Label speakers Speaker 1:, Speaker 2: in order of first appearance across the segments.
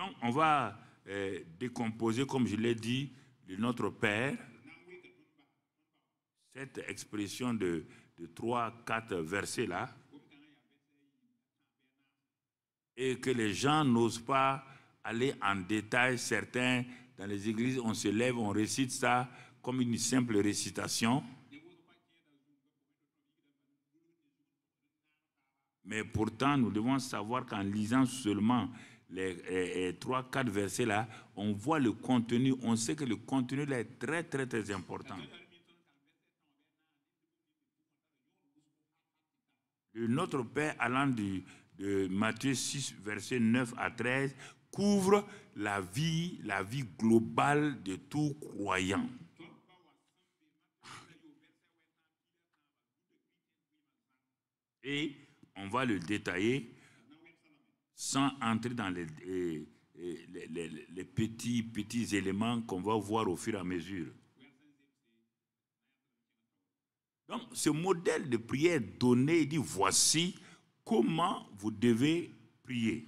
Speaker 1: Donc, on va décomposer, comme je l'ai dit, de notre Père. Cette expression de 3-4 versets-là. Et que les gens n'osent pas aller en détail. Certains, dans les églises, on se lève, on récite ça comme une simple récitation. Mais pourtant, nous devons savoir qu'en lisant seulement les 3-4 versets-là, on voit le contenu, on sait que le contenu là est très, très, très important. Le Notre Père, allant de Matthieu 6, versets 9 à 13, couvre la vie globale de tout croyant. Et on va le détailler sans entrer dans les petits éléments qu'on va voir au fur et à mesure. Donc, ce modèle de prière donné, il dit, voici comment vous devez prier.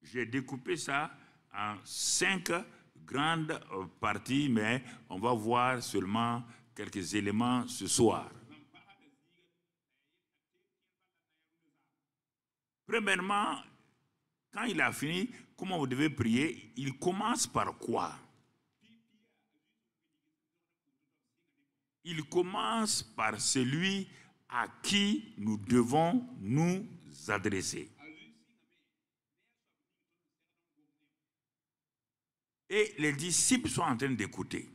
Speaker 1: J'ai découpé ça en 5 grandes parties, mais on va voir seulement quelques éléments ce soir. Premièrement, quand il a fini, comment vous devez prier, il commence par quoi? Il commence par celui à qui nous devons nous adresser. Et les disciples sont en train d'écouter.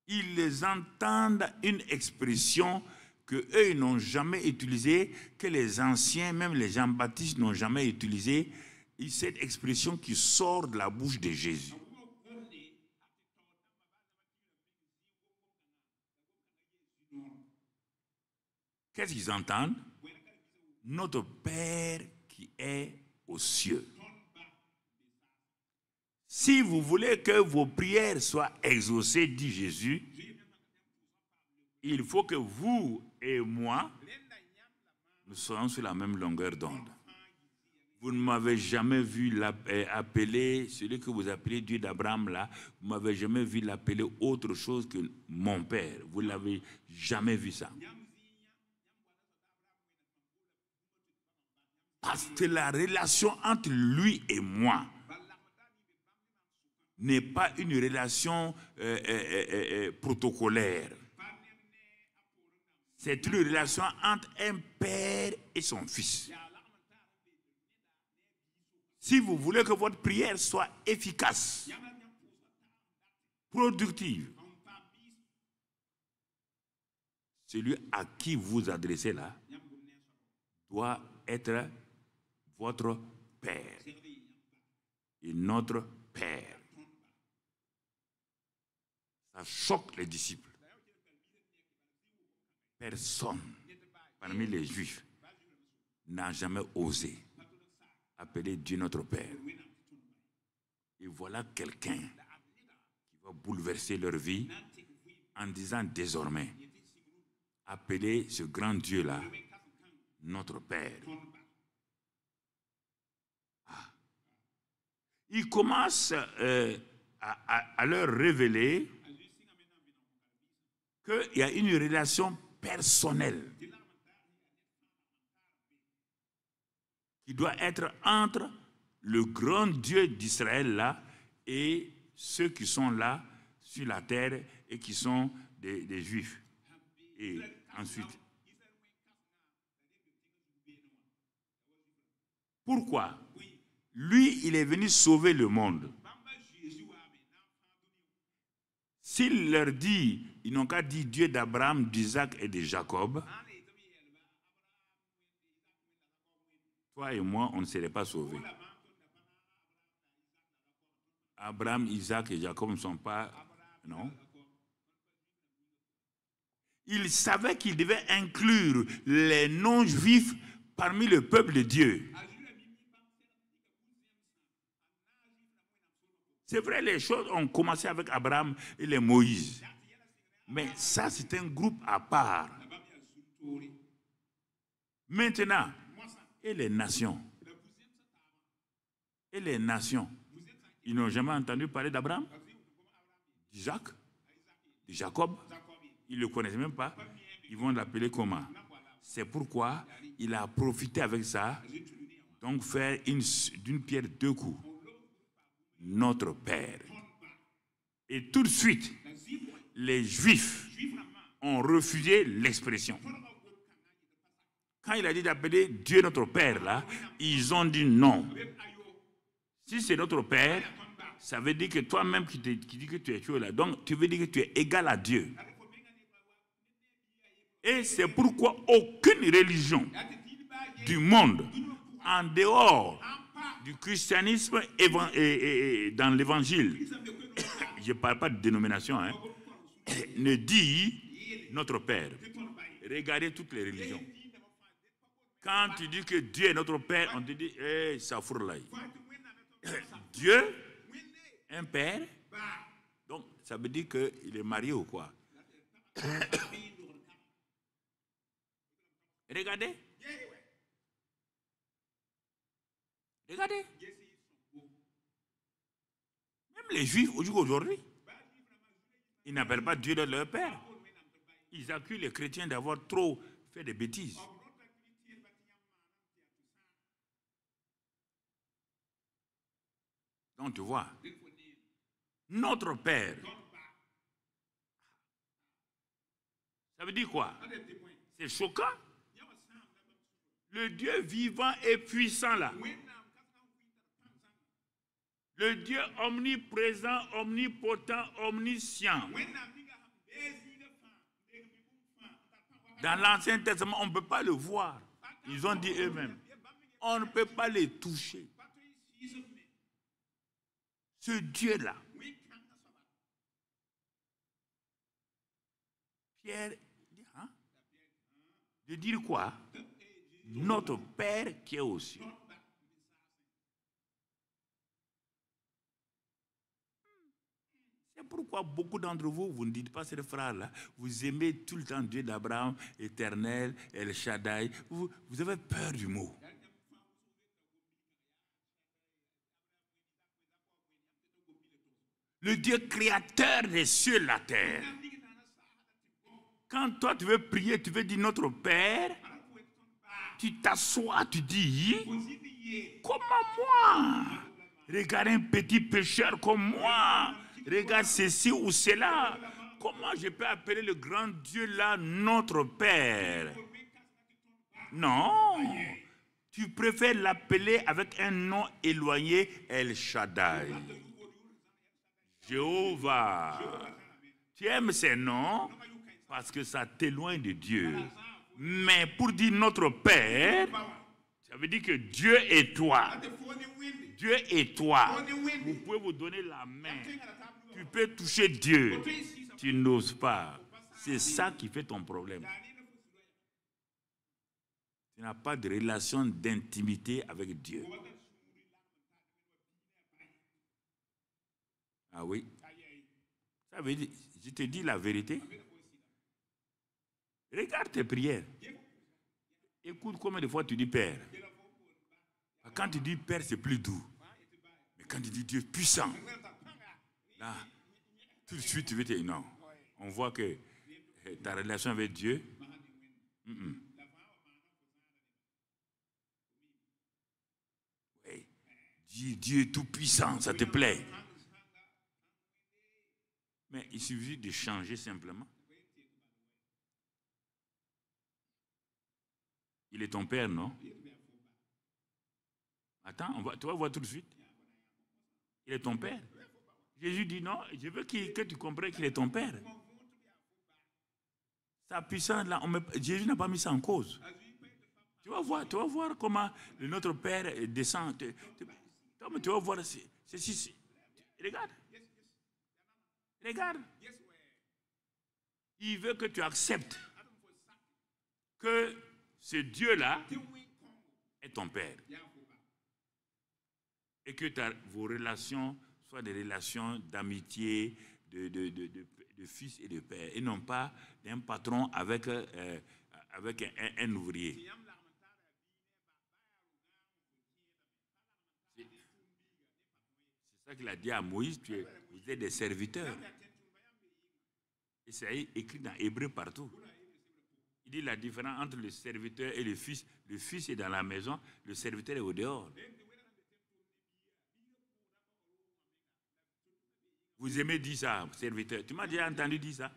Speaker 1: Ils entendent une expression qu'eux ils n'ont jamais utilisée, que les anciens, même les Jean-Baptiste n'ont jamais utilisée. Cette expression qui sort de la bouche de Jésus. Qu'est-ce qu'ils entendent? Notre Père qui est aux cieux. Si vous voulez que vos prières soient exaucées, dit Jésus, il faut que vous et moi, nous soyons sur la même longueur d'onde. Vous ne m'avez jamais vu appeler, celui que vous appelez Dieu d'Abraham là, vous ne m'avez jamais vu l'appeler autre chose que mon Père. Vous ne l'avez jamais vu ça. Parce que la relation entre lui et moi n'est pas une relation protocolaire. C'est une relation entre un père et son fils. Si vous voulez que votre prière soit efficace, productive, celui à qui vous adressez là doit être votre Père et notre Père. Ça choque les disciples. Personne parmi les Juifs n'a jamais osé appeler Dieu notre Père. Et voilà quelqu'un qui va bouleverser leur vie en disant désormais, appelez ce grand Dieu-là notre Père. Il commence à leur révéler qu'il y a une relation personnelle qui doit être entre le grand Dieu d'Israël là et ceux qui sont là sur la terre et qui sont des Juifs. Et ensuite, pourquoi? Lui, il est venu sauver le monde. S'il leur dit, ils n'ont qu'à dire Dieu d'Abraham, d'Isaac et de Jacob, toi et moi, on ne serait pas sauvés. Abraham, Isaac et Jacob ne sont pas... Non. Il savait qu'il devait inclure les non-juifs parmi le peuple de Dieu. C'est vrai, les choses ont commencé avec Abraham et les Moïse. Mais ça, c'est un groupe à part. Maintenant, et les nations? Et les nations? Ils n'ont jamais entendu parler d'Abraham, d'Isaac, de Jacob. Ils ne le connaissent même pas. Ils vont l'appeler comment? C'est pourquoi il a profité avec ça, donc faire d'une pierre deux coups. Notre Père. Et tout de suite, les Juifs ont refusé l'expression. Quand il a dit d'appeler Dieu notre Père, là, ils ont dit non. Si c'est notre Père, ça veut dire que toi-même qui dis que tu es Dieu là, donc tu veux dire que tu es égal à Dieu. Et c'est pourquoi aucune religion du monde, en dehors du christianisme et dans l'évangile, je ne parle pas de dénomination, hein, ne dit notre Père. Regardez toutes les religions. Quand tu dis que Dieu est notre Père, on te dit, ça fourre là. Dieu, un Père, donc ça veut dire qu'il est marié ou quoi? Regardez. Regardez. Même les Juifs aujourd'hui, ils n'appellent pas Dieu leur Père. Ils accusent les chrétiens d'avoir trop fait des bêtises. Donc tu vois, notre Père, ça veut dire quoi? C'est choquant. Le Dieu vivant et puissant là. Le Dieu omniprésent, omnipotent, omniscient. Dans l'Ancien Testament, on ne peut pas le voir. Ils ont dit eux-mêmes. On ne peut pas les toucher. Ce Dieu-là. Pierre, hein? De dire quoi? Notre Père qui est aux cieux. C'est pourquoi beaucoup d'entre vous, vous ne dites pas cette phrase-là. Vous aimez tout le temps Dieu d'Abraham, éternel, El Shaddai. Vous avez peur du mot. Le Dieu créateur des cieux et de la terre. Quand toi tu veux prier, tu veux dire notre Père, tu t'assois, tu dis, comment moi? Regarde un petit pécheur comme moi. Regarde ceci ou cela. Comment je peux appeler le grand Dieu là notre Père? Non. Tu préfères l'appeler avec un nom éloigné, El Shaddai. Jéhovah. Tu aimes ces noms parce que ça t'éloigne de Dieu. Mais pour dire notre Père, ça veut dire que Dieu est toi. Dieu est toi. Vous pouvez vous donner la main. Tu peux toucher Dieu. Tu n'oses pas. C'est ça qui fait ton problème. Tu n'as pas de relation d'intimité avec Dieu. Ah oui. Ça veut dire, je te dis la vérité. Regarde tes prières. Écoute combien de fois tu dis Père. Quand tu dis Père, c'est plus doux. Mais quand tu dis Dieu puissant, là, tout de suite, tu veux dire non. On voit que ta relation avec Dieu, oui, Dieu est tout puissant, ça te plaît. Mais il suffit de changer simplement. Il est ton Père, non? Attends, tu vas voir tout de suite. Il est ton Père. Jésus dit non, je veux que tu comprennes qu'il est ton Père. Sa puissance, là, Jésus n'a pas mis ça en cause. Tu vas voir comment notre Père descend. Tu vas voir ceci. Regarde. Regarde. Il veut que tu acceptes que ce Dieu-là est ton Père. Et que vos relations soient des relations d'amitié, de fils et de père, et non pas d'un patron avec un ouvrier. ça qu'il a dit à Moïse, vous êtes des serviteurs. Et c'est écrit dans Hébreu partout. Il dit la différence entre le serviteur et le fils. Le fils est dans la maison, le serviteur est au dehors. Vous aimez dire ça, serviteur. Tu m'as déjà entendu dire ça?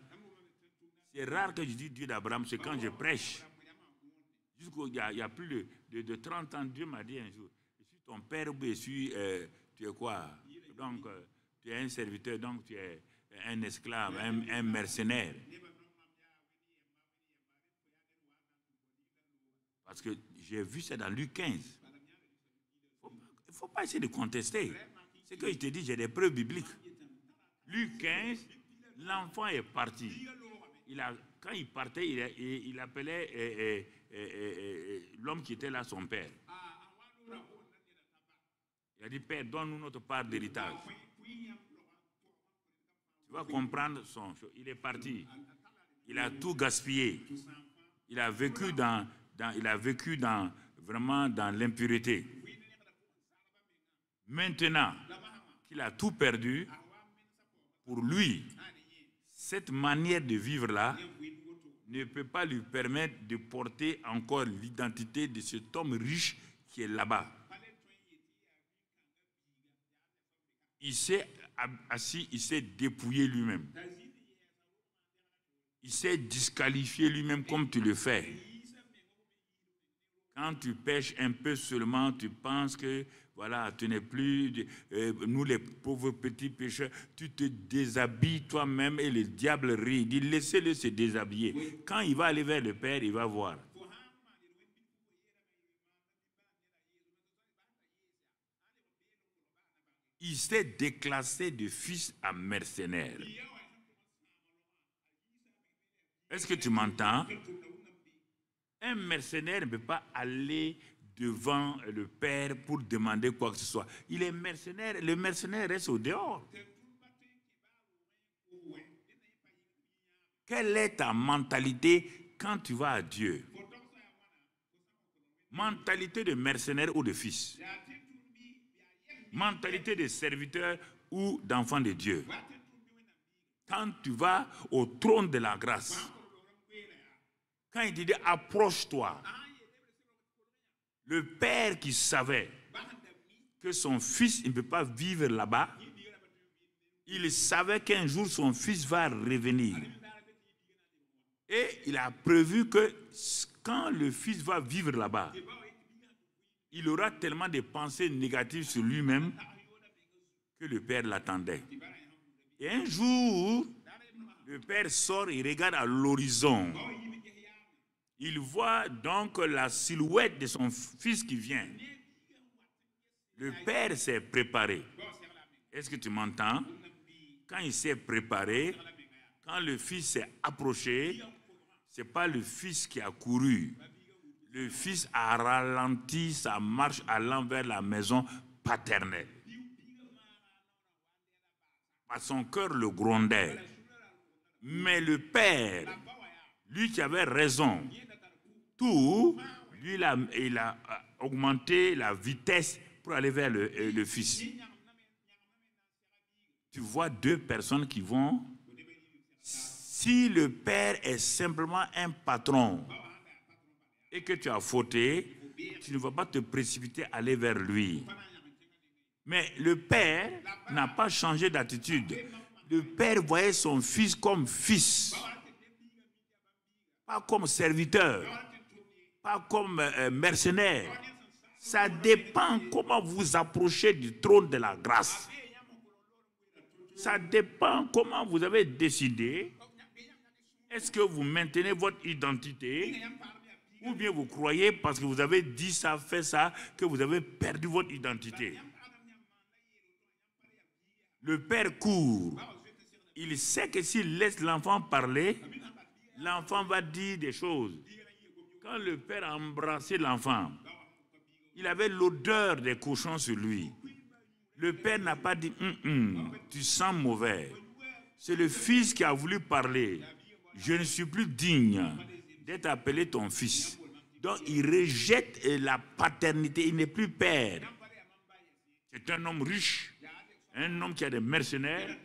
Speaker 1: C'est rare que je dise Dieu d'Abraham, c'est quand je prêche. Il y a plus de 30 ans, Dieu m'a dit un jour, je suis ton père ou je suis, tu es quoi? Donc, tu es un serviteur, donc tu es un esclave, un mercenaire. Parce que j'ai vu ça dans Luc 15. Il ne faut pas essayer de contester. C'est que je te dis, j'ai des preuves bibliques. Luc 15, l'enfant est parti. Quand il partait, il appelait l'homme qui était là son père. Il a dit, Père, donne-nous notre part d'héritage. Tu vas comprendre il est parti. Il a tout gaspillé. Il a vécu vraiment dans l'impureté. Maintenant qu'il a tout perdu, pour lui, cette manière de vivre-là ne peut pas lui permettre de porter encore l'identité de cet homme riche qui est là-bas. Il s'est assis, il s'est dépouillé lui-même. Il s'est disqualifié lui-même comme tu le fais. Quand tu pêches un peu seulement, tu penses que voilà, tu n'es plus, nous les pauvres petits pécheurs, tu te déshabilles toi-même et le diable rit. Il dit, laissez-le se déshabiller. Quand il va aller vers le Père, il va voir. Il s'est déclassé de fils à mercenaire. Est-ce que tu m'entends? Un mercenaire ne peut pas aller devant le Père pour demander quoi que ce soit. Il est mercenaire, le mercenaire reste au dehors. Quelle est ta mentalité quand tu vas à Dieu? Mentalité de mercenaire ou de fils? Mentalité de serviteur ou d'enfant de Dieu? Quand tu vas au trône de la grâce, quand il dit approche-toi, le père qui savait que son fils ne peut pas vivre là-bas, il savait qu'un jour son fils va revenir. Et il a prévu que quand le fils va vivre là-bas, il aura tellement de pensées négatives sur lui-même que le père l'attendait. Et un jour, le père sort et regarde à l'horizon. Il voit donc la silhouette de son fils qui vient. Le père s'est préparé. Est-ce que tu m'entends? Quand il s'est préparé, quand le fils s'est approché, ce n'est pas le fils qui a couru. Le fils a ralenti sa marche allant vers la maison paternelle. À son cœur le grondait. Mais le père, lui qui avait raison, lui il a augmenté la vitesse pour aller vers le fils. Tu vois deux personnes qui vont. Si le père est simplement un patron et que tu as fauté, tu ne vas pas te précipiter à aller vers lui. Mais le père n'a pas changé d'attitude. Le père voyait son fils comme fils, pas comme serviteur, pas comme mercenaire. Ça dépend comment vous approchez du trône de la grâce. Ça dépend comment vous avez décidé. Est-ce que vous maintenez votre identité ou bien vous croyez parce que vous avez dit ça, fait ça, que vous avez perdu votre identité? Le père court. Il sait que s'il laisse l'enfant parler, l'enfant va dire des choses. Quand le père a embrassé l'enfant, il avait l'odeur des cochons sur lui. Le père n'a pas dit tu sens mauvais. C'est le fils qui a voulu parler. Je ne suis plus digne d'être appelé ton fils. Donc il rejette la paternité. Il n'est plus père. C'est un homme riche, Un homme qui a des mercenaires,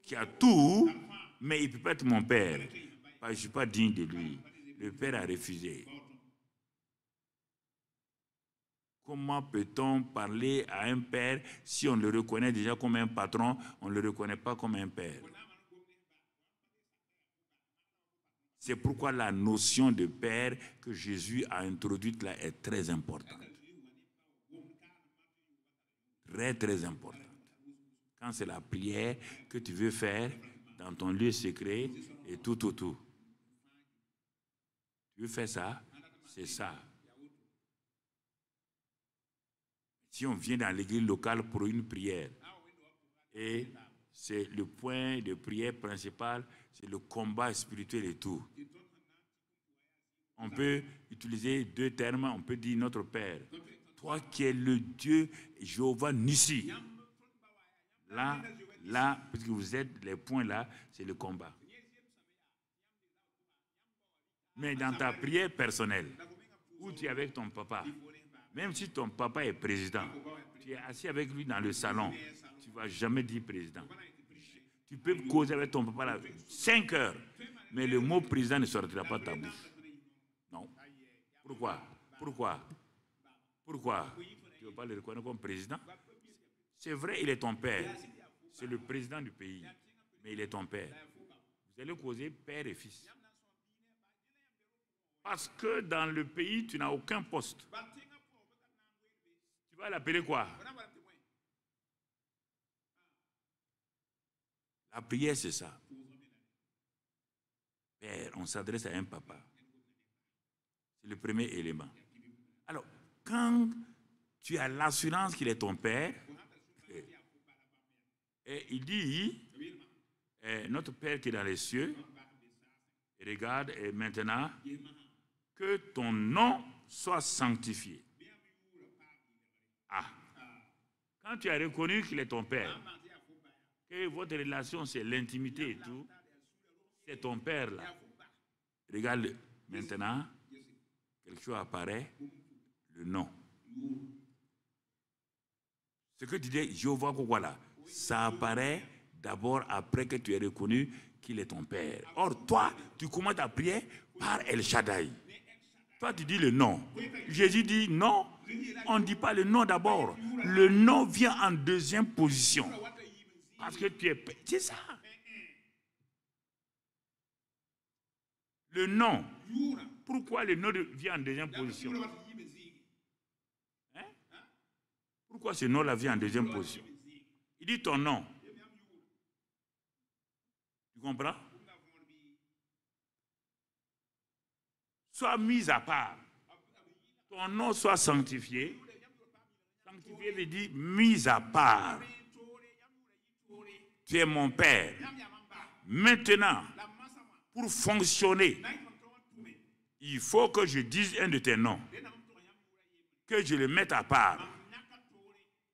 Speaker 1: qui a tout, mais il ne peut pas être mon père. Je ne suis pas digne de lui. Le père a refusé. Comment peut-on parler à un père si on le reconnaît déjà comme un patron, on ne le reconnaît pas comme un père? C'est pourquoi la notion de père que Jésus a introduite là est très importante. Très, très importante. Quand c'est la prière que tu veux faire dans ton lieu secret et tout. Tu veux faire ça? C'est ça. Si on vient dans l'église locale pour une prière, et c'est le point de prière principal, c'est le combat spirituel et tout. On peut utiliser deux termes, on peut dire notre Père. Toi qui es le Dieu Jéhovah Nissi. Là, puisque vous êtes, les points là, c'est le combat. Mais dans ta prière personnelle, où tu es avec ton papa, même si ton papa est président, tu es assis avec lui dans le salon, tu ne vas jamais dire président. Tu peux causer avec ton papa là 5 heures, mais le mot président ne sortira pas de ta bouche. Non. Pourquoi? Tu ne veux pas le reconnaître comme président? C'est vrai, il est ton père. C'est le président du pays, mais il est ton père. Vous allez causer père et fils. Parce que dans le pays, tu n'as aucun poste. Tu vas l'appeler quoi? La prière, c'est ça. Père, on s'adresse à un papa. C'est le premier élément. Alors, quand tu as l'assurance qu'il est ton père, et il dit, notre Père qui est dans les cieux, regarde, et maintenant, que ton nom soit sanctifié. Ah, quand tu as reconnu qu'il est ton père, que votre relation c'est l'intimité et tout, c'est ton père là. Regarde maintenant, quelque chose apparaît, le nom. Ce que tu dis, Jéhovah, voilà, ça apparaît d'abord après que tu aies reconnu qu'il est ton père. Or, toi, tu commences ta prière par El Shaddai. Toi, tu dis le nom. Jésus dit non. On ne dit pas le nom d'abord. Le nom vient en deuxième position. Parce que tu es... C'est ça. Le nom. Pourquoi le nom vient en deuxième position? Hein? Pourquoi ce nom-là vient en deuxième position? Il dit ton nom. Tu comprends? Soit mis à part. Ton nom soit sanctifié. Sanctifié veut dire mis à part. Tu es mon Père. Maintenant, pour fonctionner, il faut que je dise un de tes noms. Que je le mette à part.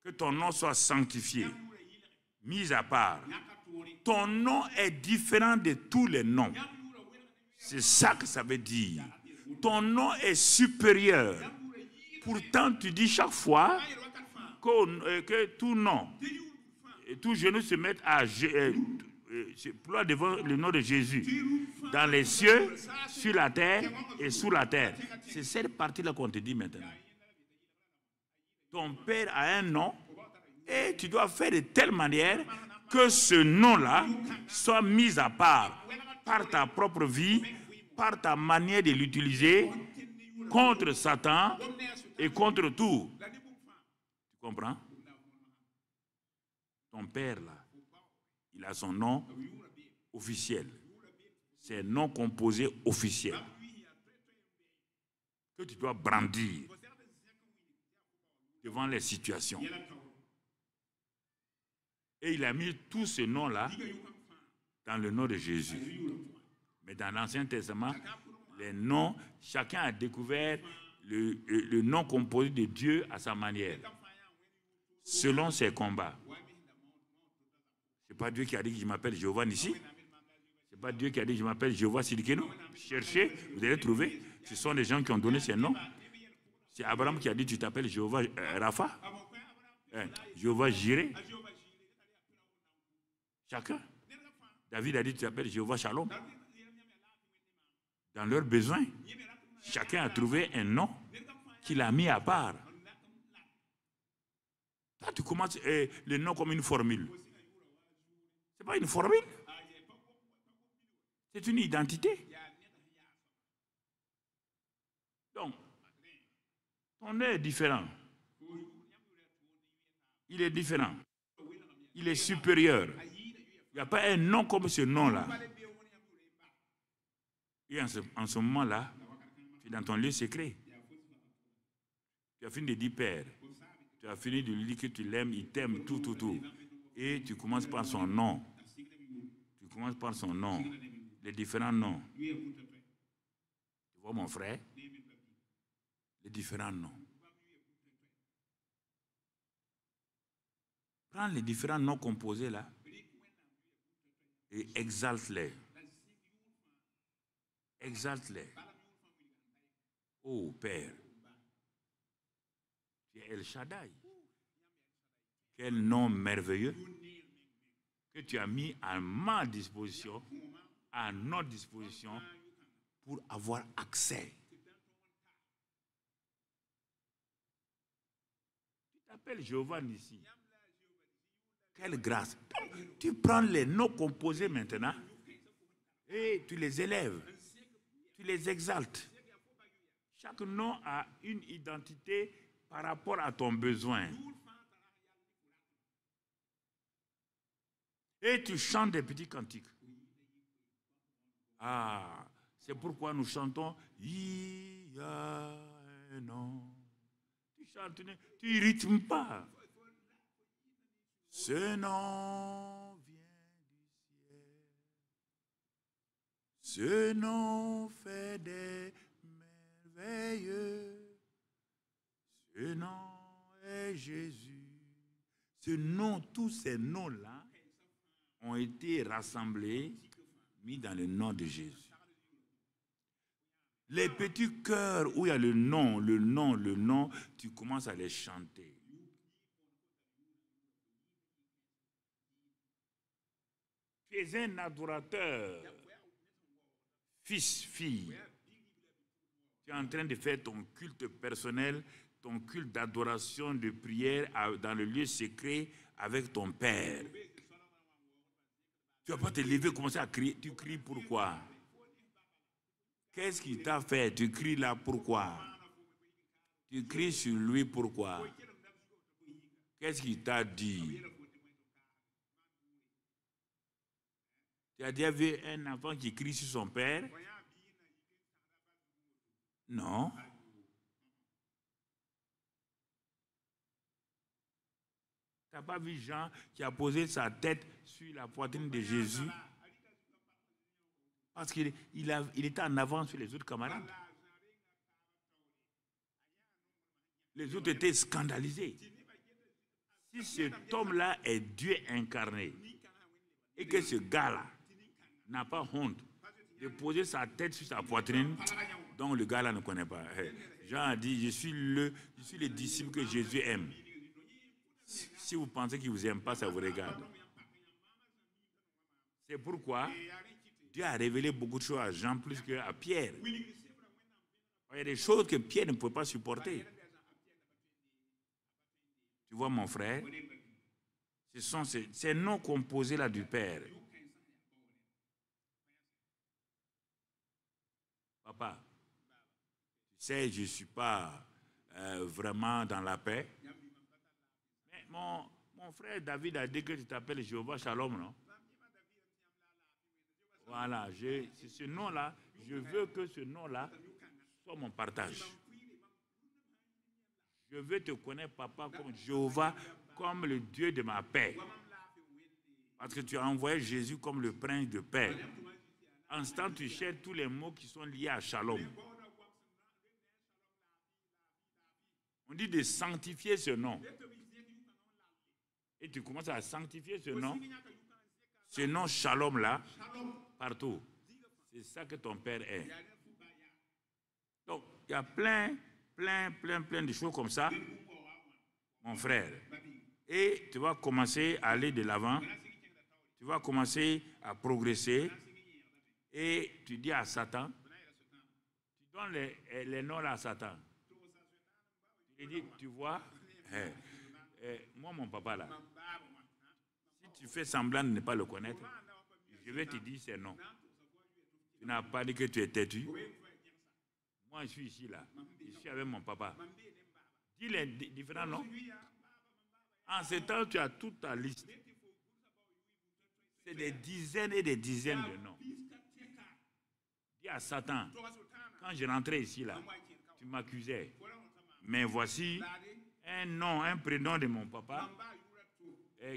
Speaker 1: Que ton nom soit sanctifié. Mis à part. Ton nom est différent de tous les noms. C'est ça que ça veut dire. Ton nom est supérieur. Pourtant, tu dis chaque fois que tout nom, tout genou se met à ploie devant le nom de Jésus. Dans les cieux, sur la terre et sous la terre. C'est cette partie-là qu'on te dit maintenant. Ton Père a un nom et tu dois faire de telle manière que ce nom-là soit mis à part par ta propre vie, par ta manière de l'utiliser contre Satan et contre tout. Tu comprends? Ton Père, là, il a son nom officiel. C'est un nom composé officiel que tu dois brandir devant les situations. Et il a mis tous ces noms-là dans le nom de Jésus. Mais dans l'Ancien Testament, les noms, chacun a découvert le nom composé de Dieu à sa manière, selon ses combats. Ce n'est pas Dieu qui a dit que je m'appelle Jéhovah Nissi. Ce n'est pas Dieu qui a dit que je m'appelle Jéhovah Sidkenu. Cherchez, vous allez trouver. Ce sont les gens qui ont donné ces noms. C'est Abraham qui a dit tu t'appelles Jéhovah Rapha. Jéhovah Jireh. Chacun. David a dit, tu t'appelles Jéhovah Shalom. Dans leurs besoins, chacun a trouvé un nom qu'il a mis à part. Là, tu commences le nom comme une formule. Ce n'est pas une formule. C'est une identité. Donc, ton nom est différent. Il est différent. Il est supérieur. Il n'y a pas un nom comme ce nom-là. Et en ce moment-là, tu es dans ton lieu secret. Tu as fini de dire Père. Tu as fini de lui dire que tu l'aimes, il t'aime, tout. Et tu commences par son nom. Tu commences par son nom. Les différents noms. Tu vois mon frère? Les différents noms. Prends les différents noms composés là et exalte-les. Exalte-les. Oh Père, tu es El Shaddai. Quel nom merveilleux que tu as mis à ma disposition, à notre disposition, pour avoir accès. Tu t'appelles Jéhovah Nissi. Quelle grâce. Donc, tu prends les noms composés maintenant et tu les élèves. Tu les exaltes. Chaque nom a une identité par rapport à ton besoin. Et tu chantes des petits cantiques. Ah, c'est pourquoi nous chantons il y a un nom. Tu chantes, tu ne rythmes pas. Ce nom vient du ciel. Ce nom fait des merveilleux. Ce nom est Jésus. Ce nom, tous ces noms-là ont été rassemblés, mis dans le nom de Jésus. Les petits cœurs où il y a le nom, tu commences à les chanter. Tu es un adorateur, fils, fille. Tu es en train de faire ton culte personnel, ton culte d'adoration, de prière dans le lieu secret avec ton Père. Tu ne vas pas te lever et commencer à crier. Tu cries pourquoi? Qu'est-ce qu'il t'a fait? Tu cries là pourquoi? Tu cries sur lui pourquoi? Qu'est-ce qu'il t'a dit? Tu as déjà vu un enfant qui crie sur son père? Non. Tu n'as pas vu Jean qui a posé sa tête sur la poitrine de Jésus? Parce qu'il était en avance sur les autres camarades. Les autres étaient scandalisés. Si cet homme-là est Dieu incarné, et que ce gars-là n'a pas honte de poser sa tête sur sa poitrine, donc le gars-là ne connaît pas. Jean a dit, je suis le disciple que Jésus aime. Si vous pensez qu'il ne vous aime pas, ça vous regarde. C'est pourquoi Dieu a révélé beaucoup de choses à Jean plus qu'à Pierre. Il y a des choses que Pierre ne pouvait pas supporter. Tu vois mon frère, ce sont ces noms composés là du Père. Papa, tu sais, je ne suis pas vraiment dans la paix. Mais mon frère David a dit que tu t'appelles Jéhovah Shalom, non? Voilà, c'est ce nom-là, je veux que ce nom-là soit mon partage. Je veux te connaître, papa, comme Jéhovah, comme le Dieu de ma paix. Parce que tu as envoyé Jésus comme le prince de paix. En ce temps, tu cherches tous les mots qui sont liés à Shalom. On dit de sanctifier ce nom. Et tu commences à sanctifier ce nom Shalom-là, partout. C'est ça que ton Père est. Donc, il y a plein de choses comme ça, mon frère. Et tu vas commencer à aller de l'avant tu vas commencer à progresser et tu dis à Satan, tu donnes les noms à Satan. Tu lui dis, tu vois, moi mon papa là, si tu fais semblant de ne pas le connaître, je vais te dire ses noms. Tu n'as pas dit que tu es têtu. Moi je suis ici là, je suis avec mon papa. Dis les différents noms. En ce temps, tu as toute ta liste. C'est des dizaines et des dizaines de noms. Dis à Satan, quand je rentrais ici, là, tu m'accusais. Mais voici un nom, un prénom de mon papa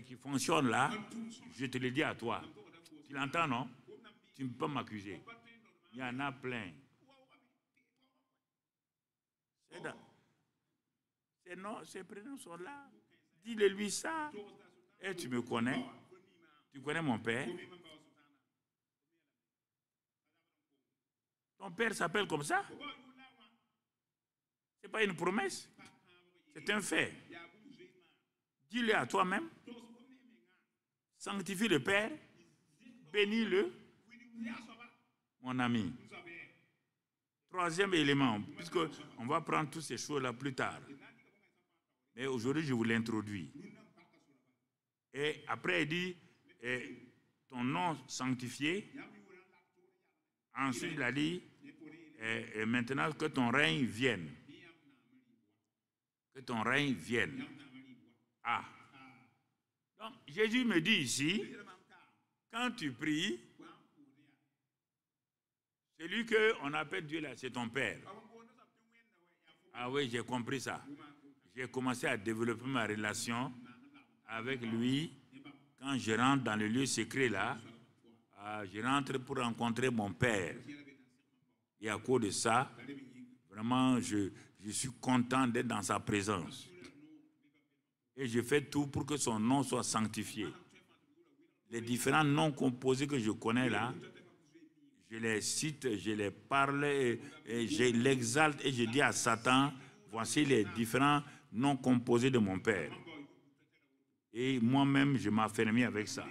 Speaker 1: qui fonctionne là. Je te le dis à toi. Tu l'entends, non? Tu ne peux pas m'accuser. Il y en a plein. Ces prénoms sont là. Dis-le lui ça. Et tu me connais. Tu connais mon père. Ton père s'appelle comme ça. Ce n'est pas une promesse. C'est un fait. Dis-le à toi-même. Sanctifie le Père. Bénis-le. Mon ami. Troisième élément, puisqu'on va prendre toutes ces choses-là plus tard. Mais aujourd'hui, je vous l'introduis. Et après, il dit, ton nom sanctifié. Ensuite, il a dit, et maintenant que ton règne vienne. Que ton règne vienne. Ah. Donc, Jésus me dit ici, quand tu pries, celui qu'on appelle Dieu là, c'est ton Père. Ah oui, j'ai compris ça. J'ai commencé à développer ma relation avec lui. Quand je rentre dans le lieu secret là, je rentre pour rencontrer mon Père. Et à cause de ça, vraiment, je suis content d'être dans sa présence. Et je fais tout pour que son nom soit sanctifié. Les différents noms composés que je connais là, je les cite, je les parle, et je l'exalte et je dis à Satan, voici les différents noms composés de mon Père. Et moi-même, je m'affermis avec ça.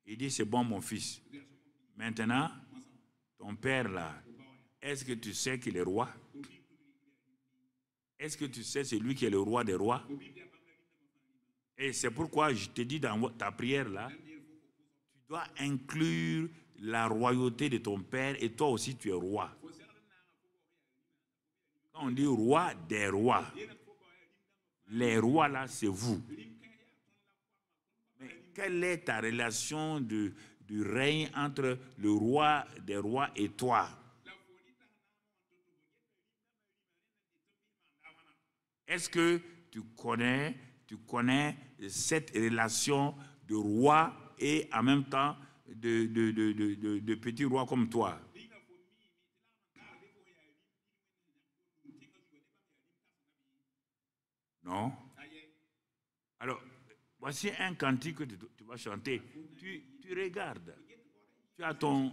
Speaker 1: Il dit, c'est bon mon fils. Maintenant, ton Père là, est-ce que tu sais qu'il est roi? Est-ce que tu sais c'est lui qui est le roi des rois? Et c'est pourquoi je te dis dans ta prière là, tu dois inclure la royauté de ton Père et toi aussi tu es roi. Quand on dit roi des rois, les rois là c'est vous. Mais quelle est ta relation du règne entre le roi des rois et toi? Est-ce que tu connais cette relation de roi et en même temps de petit roi comme toi? Non? Alors, voici un cantique que tu vas chanter. Tu regardes. Tu as ton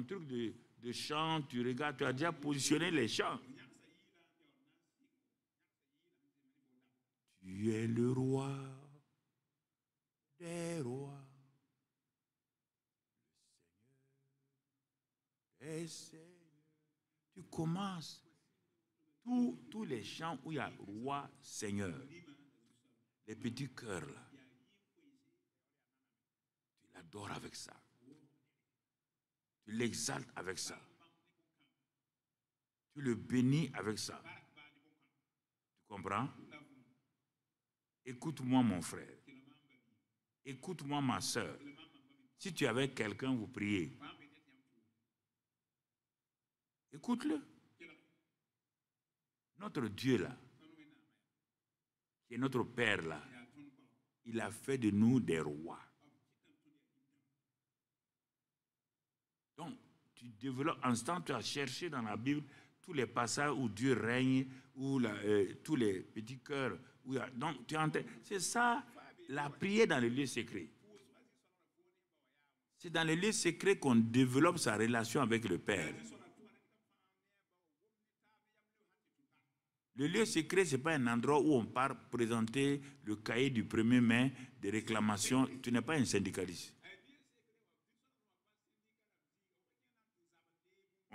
Speaker 1: truc de chant, tu regardes, tu as déjà positionné les chants. Tu es le roi des rois. Le Seigneur. Tu commences tous les chants où il y a roi, Seigneur. Les petits cœurs là. Tu l'adores avec ça. Tu l'exaltes avec ça. Tu le bénis avec ça. Tu comprends? Écoute-moi mon frère. Écoute-moi ma soeur. Si tu es avec quelqu'un, vous priez. Écoute-le. Notre Dieu là, qui est notre Père là, il a fait de nous des rois. Donc, tu développes, en ce temps, tu as cherché dans la Bible tous les passages où Dieu règne, où tous les petits cœurs. Donc, c'est ça, la prière dans le lieu secret. C'est dans le lieu secret qu'on développe sa relation avec le Père. Le lieu secret, ce n'est pas un endroit où on part présenter le cahier du 1er mai des réclamations. Tu n'es pas un syndicaliste.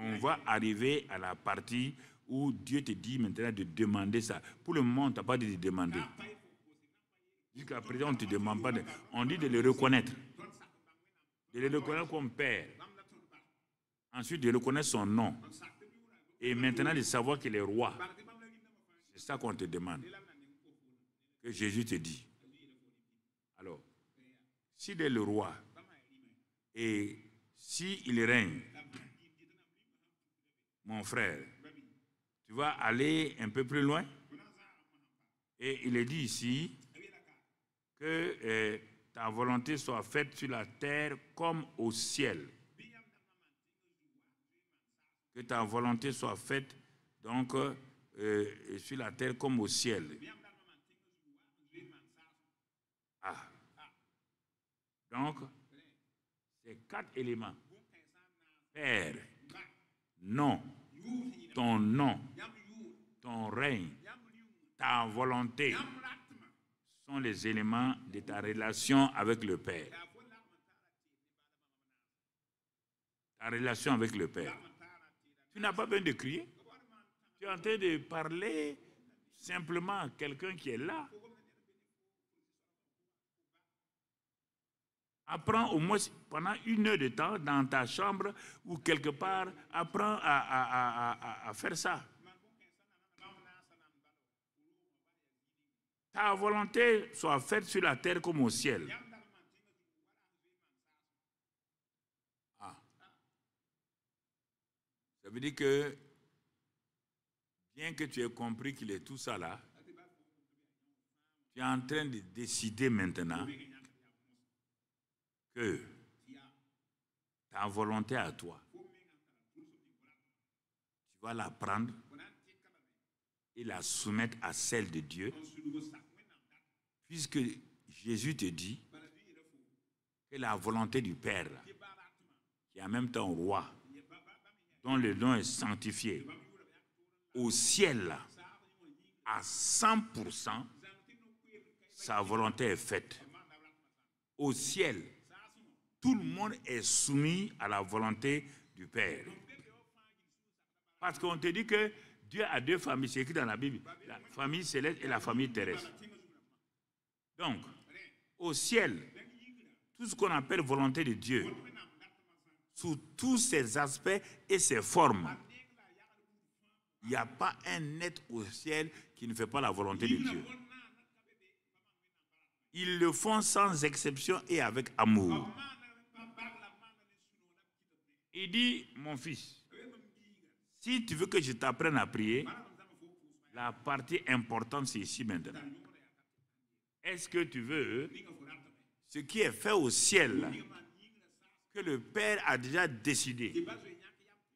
Speaker 1: On va arriver à la partie où Dieu te dit maintenant de demander ça. Pour le moment, on ne t'a pas dit de demander. Jusqu'à présent, on ne te demande pas. On dit de le reconnaître. De le reconnaître comme Père. Ensuite, de reconnaître son nom. Et maintenant, de savoir qu'il est roi. C'est ça qu'on te demande. Que Jésus te dit. Alors, s'il est le roi, et s'il règne, mon frère, tu vas aller un peu plus loin. Et il est dit ici que ta volonté soit faite sur la terre comme au ciel. Que ta volonté soit faite donc sur la terre comme au ciel. Ah. Donc, c'est 4 éléments. Père, nom, ton règne, ta volonté sont les éléments de ta relation avec le Père. Ta relation avec le Père. Tu n'as pas besoin de crier. Tu es en train de parler simplement à quelqu'un qui est là. Apprends au moins pendant 1 heure de temps dans ta chambre ou quelque part, apprends à faire ça. Ta volonté soit faite sur la terre comme au ciel. Ah. Ça veut dire que, bien que tu aies compris qu'il est tout ça là, tu es en train de décider maintenant que ta volonté à toi, tu vas la prendre et la soumettre à celle de Dieu, puisque Jésus te dit que la volonté du Père, qui est en même temps roi, dont le nom est sanctifié, au ciel, à 100%, sa volonté est faite. Au ciel, tout le monde est soumis à la volonté du Père. Parce qu'on te dit que Dieu a 2 familles, c'est écrit dans la Bible, la famille céleste et la famille terrestre. Donc, au ciel, tout ce qu'on appelle volonté de Dieu, sous tous ses aspects et ses formes, il n'y a pas un être au ciel qui ne fait pas la volonté de Dieu. Ils le font sans exception et avec amour. Il dit, mon fils, si tu veux que je t'apprenne à prier, la partie importante, c'est ici maintenant. Est-ce que tu veux ce qui est fait au ciel, que le Père a déjà décidé?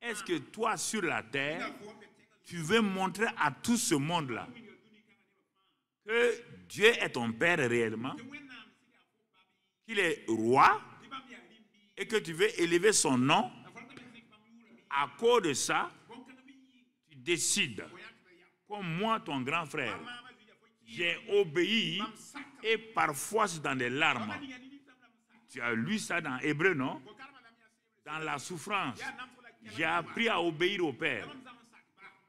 Speaker 1: Est-ce que toi, sur la terre, tu veux montrer à tout ce monde-là que Dieu est ton Père réellement, qu'il est roi, et que tu veux élever son nom? À cause de ça, tu décides, comme moi, ton grand frère, j'ai obéi, et parfois c'est dans des larmes. Tu as lu ça dans Hébreu, non? Dans la souffrance, j'ai appris à obéir au Père.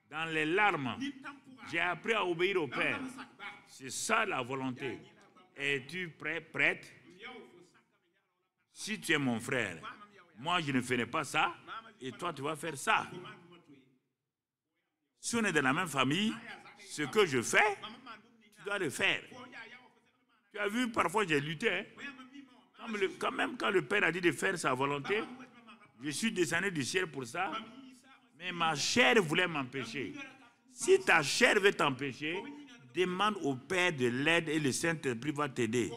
Speaker 1: Dans les larmes, j'ai appris à obéir au Père. C'est ça la volonté. Es-tu prête? Si tu es mon frère, moi je ne ferai pas ça, et toi tu vas faire ça. Si on est de la même famille, ce que je fais, tu dois le faire. Tu as vu, parfois j'ai lutté. Hein? Quand même, quand le Père a dit de faire sa volonté, je suis descendu du ciel pour ça, mais ma chair voulait m'empêcher. Si ta chair veut t'empêcher, demande au Père de l'aide et le Saint-Esprit va t'aider.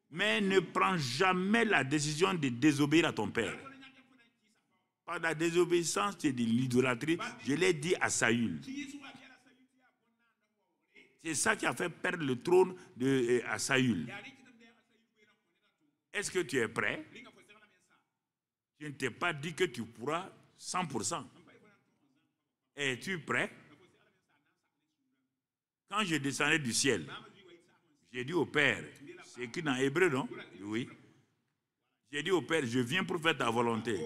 Speaker 1: Mais ne prends jamais la décision de désobéir à ton Père. Par la désobéissance, c'est de l'idolâtrie. Je l'ai dit à Saül. C'est ça qui a fait perdre le trône à Saül. Est-ce que tu es prêt? Je ne t'ai pas dit que tu pourras 100%. Es-tu prêt? Quand je descendais du ciel, j'ai dit au Père, c'est écrit dans Hébreu, non? Oui. J'ai dit au Père, je viens pour faire ta volonté.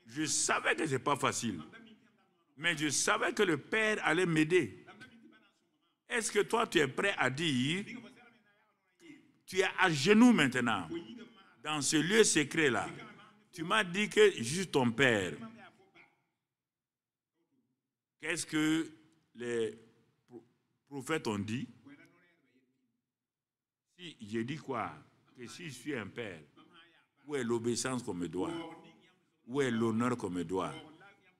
Speaker 1: Je savais que ce n'est pas facile. Mais je savais que le Père allait m'aider. Est-ce que toi, tu es prêt à dire, tu es à genoux maintenant, dans ce lieu secret-là. Tu m'as dit que juste ton Père. Qu'est-ce que les prophètes ont dit? Si j'ai dit quoi? Que si je suis un père, où est l'obéissance qu'on me doit? Où est l'honneur qu'on me doit?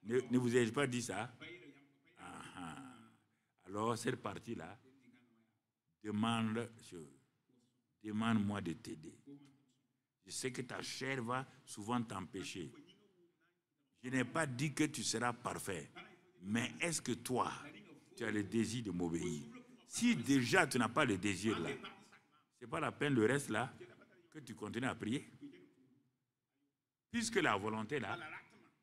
Speaker 1: Ne vous ai-je pas dit ça? Alors, cette partie-là, demande-moi de t'aider. Je sais que ta chair va souvent t'empêcher. Je n'ai pas dit que tu seras parfait. Mais est-ce que toi, tu as le désir de m'obéir? Si déjà tu n'as pas le désir là, ce n'est pas la peine le reste là, que tu continues à prier. Puisque la volonté là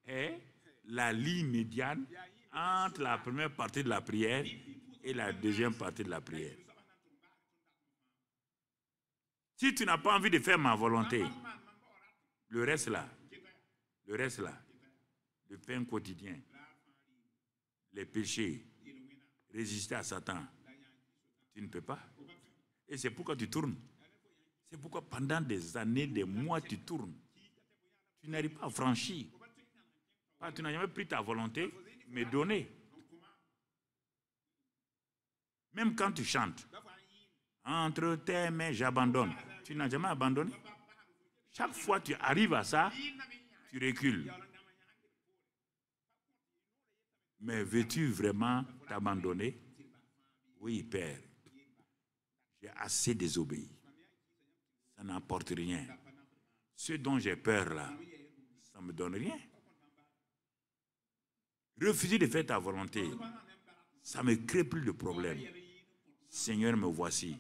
Speaker 1: est la ligne médiane entre la première partie de la prière et la deuxième partie de la prière. Si tu n'as pas envie de faire ma volonté, le reste là, le pain quotidien, les péchés, résister à Satan, tu ne peux pas. Et c'est pourquoi tu tournes. C'est pourquoi pendant des années, des mois, tu tournes. Tu n'arrives pas à franchir. Tu n'as jamais pris ta volonté, mais donné. Même quand tu chantes, entre tes mains, j'abandonne. Tu n'as jamais abandonné. Chaque fois que tu arrives à ça, tu recules. Mais veux-tu vraiment t'abandonner? Oui, Père. J'ai assez désobéi. Ça n'apporte rien. Ce dont j'ai peur là, ça ne me donne rien. Refuser de faire ta volonté, ça ne me crée plus de problème. Seigneur, me voici.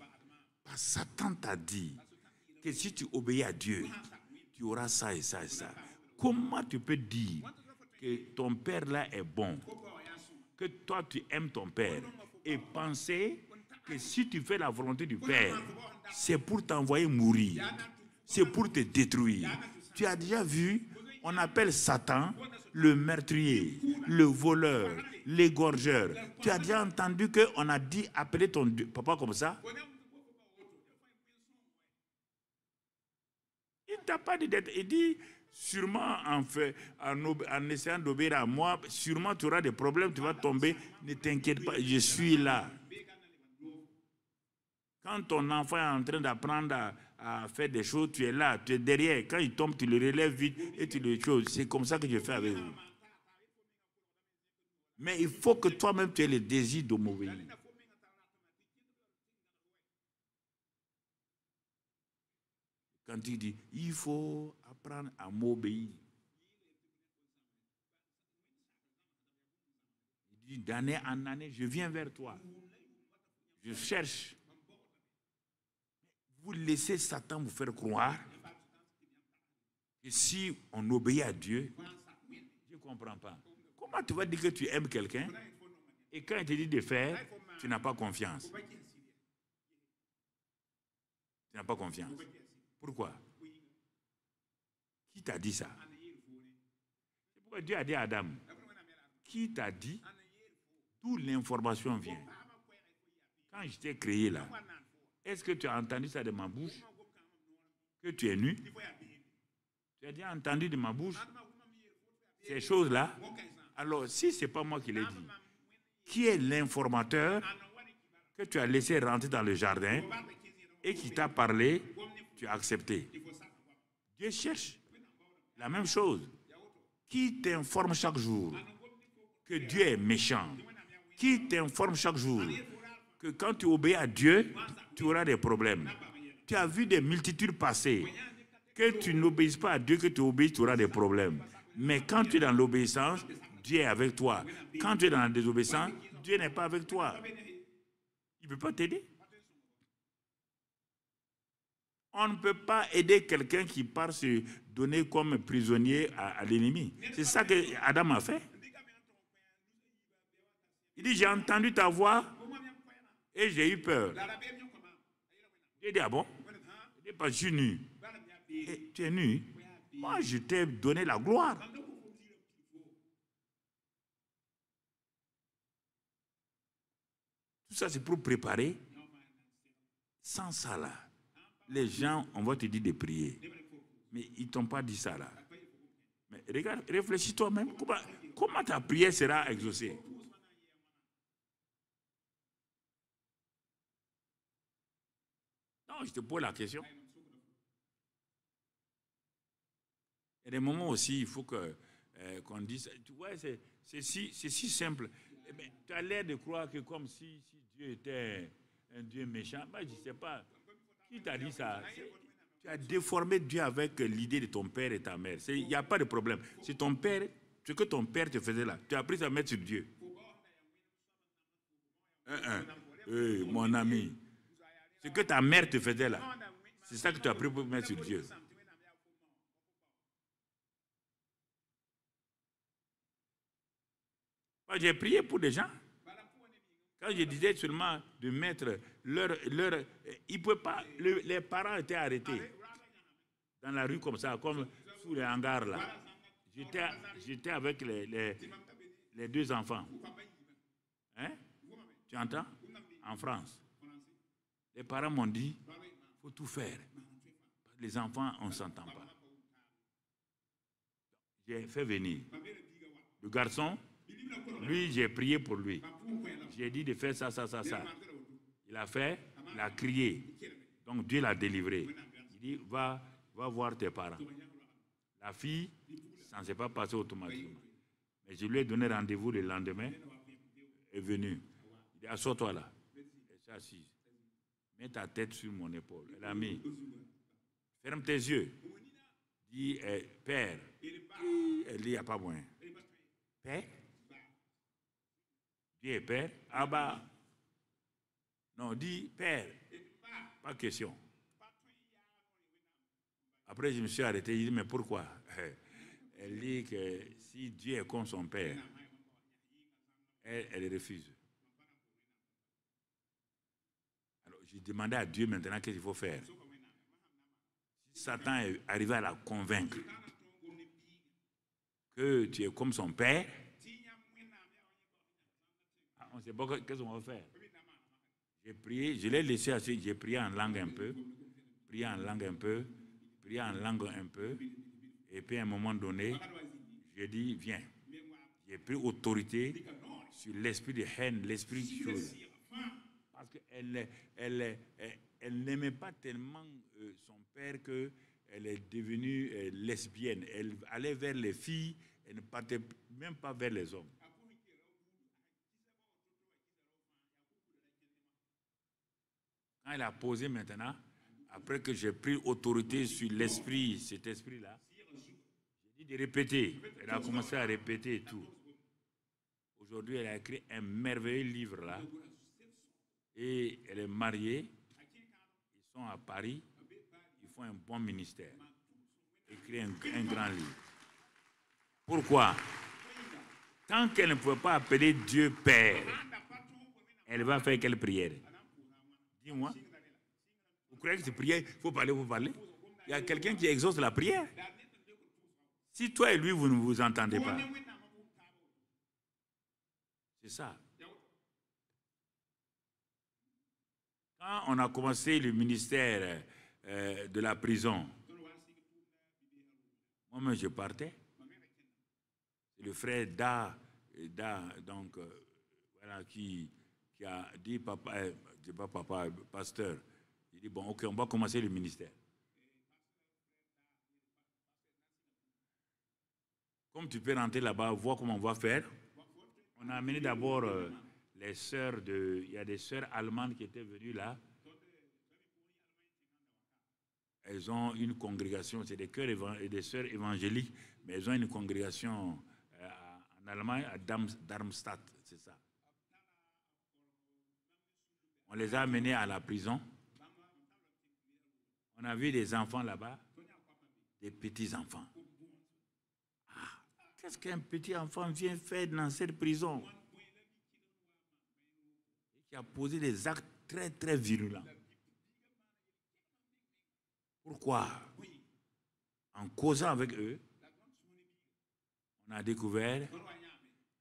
Speaker 1: Satan t'a dit que si tu obéis à Dieu, tu auras ça et ça et ça. Comment tu peux dire que ton père là est bon, que toi tu aimes ton père et penser que si tu fais la volonté du Père, c'est pour t'envoyer mourir, c'est pour te détruire. Tu as déjà vu, on appelle Satan le meurtrier, le voleur, l'égorgeur. Tu as déjà entendu qu'on a dit appeler ton papa comme ça? Il ne t'a pas dit d'être. Il dit sûrement en essayant d'obéir à moi, sûrement tu auras des problèmes, tu vas tomber. Ne t'inquiète pas, je suis là. Quand ton enfant est en train d'apprendre à faire des choses, tu es là, tu es derrière. Quand il tombe, tu le relèves vite et tu le choses. C'est comme ça que je fais avec vous. Mais il faut que toi-même tu aies le désir de m'obéir. Quand tu dis, il faut apprendre à m'obéir. Il dit, d'année en année, je viens vers toi. Je cherche. Vous laissez Satan vous faire croire que si on obéit à Dieu, je ne comprends pas. Comment tu vas dire que tu aimes quelqu'un et quand il te dit de faire, tu n'as pas confiance? Tu n'as pas confiance. Pourquoi? Qui t'a dit ça? C'est pourquoi Dieu a dit à Adam, qui t'a dit d'où l'information vient? Quand je t'ai créé là, est-ce que tu as entendu ça de ma bouche? Que tu es nu? Tu as déjà entendu de ma bouche ces choses-là? Alors, si ce n'est pas moi qui l'ai dit, qui est l'informateur que tu as laissé rentrer dans le jardin et qui t'a parlé, tu as accepté? Dieu cherche la même chose. Qui t'informe chaque jour que Dieu est méchant? Qui t'informe chaque jour que quand tu obéis à Dieu, tu auras des problèmes? Tu as vu des multitudes passer. Que tu n'obéisses pas à Dieu, que tu obéisses, tu auras des problèmes. Mais quand tu es dans l'obéissance, Dieu est avec toi. Quand tu es dans la désobéissance, Dieu n'est pas avec toi. Il ne peut pas t'aider. On ne peut pas aider quelqu'un qui part se donner comme prisonnier à l'ennemi. C'est ça que Adam a fait. Il dit, j'ai entendu ta voix et j'ai eu peur. J'ai dit, ah bon? Il dit, je suis nu. Et tu es nu? Moi, je t'ai donné la gloire. Tout ça, c'est pour préparer. Sans ça, là, les gens, on va te dire de prier. Mais ils ne t'ont pas dit ça, là. Mais regarde, réfléchis toi-même. Comment ta prière sera exaucée? Non, je te pose la question. Il y a des moments aussi, il faut qu'on dise, tu vois, c'est si simple. Mais tu as l'air de croire que comme si Dieu était un Dieu méchant. Moi, je ne sais pas. Qui t'a dit ça? Tu as déformé Dieu avec l'idée de ton père et ta mère. Il n'y a pas de problème. C'est ton père, ce que ton père te faisait là, tu as appris à mettre sur Dieu. Mon ami, ce que ta mère te faisait là, c'est ça que tu as appris pour mettre sur Dieu. J'ai prié pour des gens. Quand je disais seulement de mettre leur ils ne pouvaient pas, les parents étaient arrêtés dans la rue comme ça, comme sous les hangars là. J'étais avec les deux enfants. Hein? Tu entends? En France. Les parents m'ont dit, il faut tout faire. Les enfants, on ne s'entend pas. J'ai fait venir. Le garçon, lui, j'ai prié pour lui. J'ai dit de faire ça, ça, ça, ça. Il a fait, il a crié. Donc Dieu l'a délivré. Il dit, va voir tes parents. La fille, ça ne s'est pas passé automatiquement. Mais je lui ai donné rendez-vous le lendemain. Elle est venue. Il dit, assois-toi là. Elle s'est assise. Mets ta tête sur mon épaule. Elle a mis. Ferme tes yeux. Dis, Père. Elle dit, il n'y a pas moyen. Père? Dieu est Père. Ah bah. Non, dis Père. Pas question. Après, je me suis arrêté. Je dis, mais pourquoi? Elle dit que si Dieu est comme son Père, elle refuse. Alors, j'ai demandé à Dieu maintenant qu'est-ce qu'il faut faire. Si Satan est arrivé à la convaincre que tu es comme son Père, on ne sait pas qu'est-ce qu'on va faire. J'ai prié, je l'ai laissé assis, j'ai prié en langue un peu, prié en langue un peu, prié en langue un peu, et puis à un moment donné, j'ai dit, viens. J'ai pris autorité sur l'esprit de haine, l'esprit de chose. Parce qu'elle n'aimait pas tellement son père qu'elle est devenue lesbienne. Elle allait vers les filles, elle ne partait même pas vers les hommes. Quand elle a posé maintenant, après que j'ai pris autorité sur l'esprit, cet esprit-là, j'ai dit de répéter. Elle a commencé à répéter et tout. Aujourd'hui, elle a écrit un merveilleux livre là. Et elle est mariée. Ils sont à Paris. Ils font un bon ministère. Écrit un grand livre. Pourquoi? Tant qu'elle ne pouvait pas appeler Dieu Père, elle va faire quelle prière? Dis-moi. Vous croyez que c'est prière? Il faut parler, vous parler. Il y a quelqu'un qui exauce la prière. Si toi et lui, vous ne vous entendez pas, c'est ça. Quand on a commencé le ministère de la prison, moi-même je partais. C'est le frère Da donc, voilà, qui a dit, papa, pas papa, pasteur, il dit, bon, ok, on va commencer le ministère. Comme tu peux rentrer là-bas, voir comment on va faire. On a amené d'abord les sœurs il y a des sœurs allemandes qui étaient venues là. Elles ont une congrégation, c'est des chœurs et des sœurs évangéliques, mais elles ont une congrégation en Allemagne, à Darmstadt, c'est ça. On les a amenés à la prison. On a vu des enfants là-bas, des petits-enfants. Qu'est-ce qu'un petit enfant vient faire dans cette prison? Qui a posé des actes très, très virulents. Pourquoi? En causant avec eux, on a découvert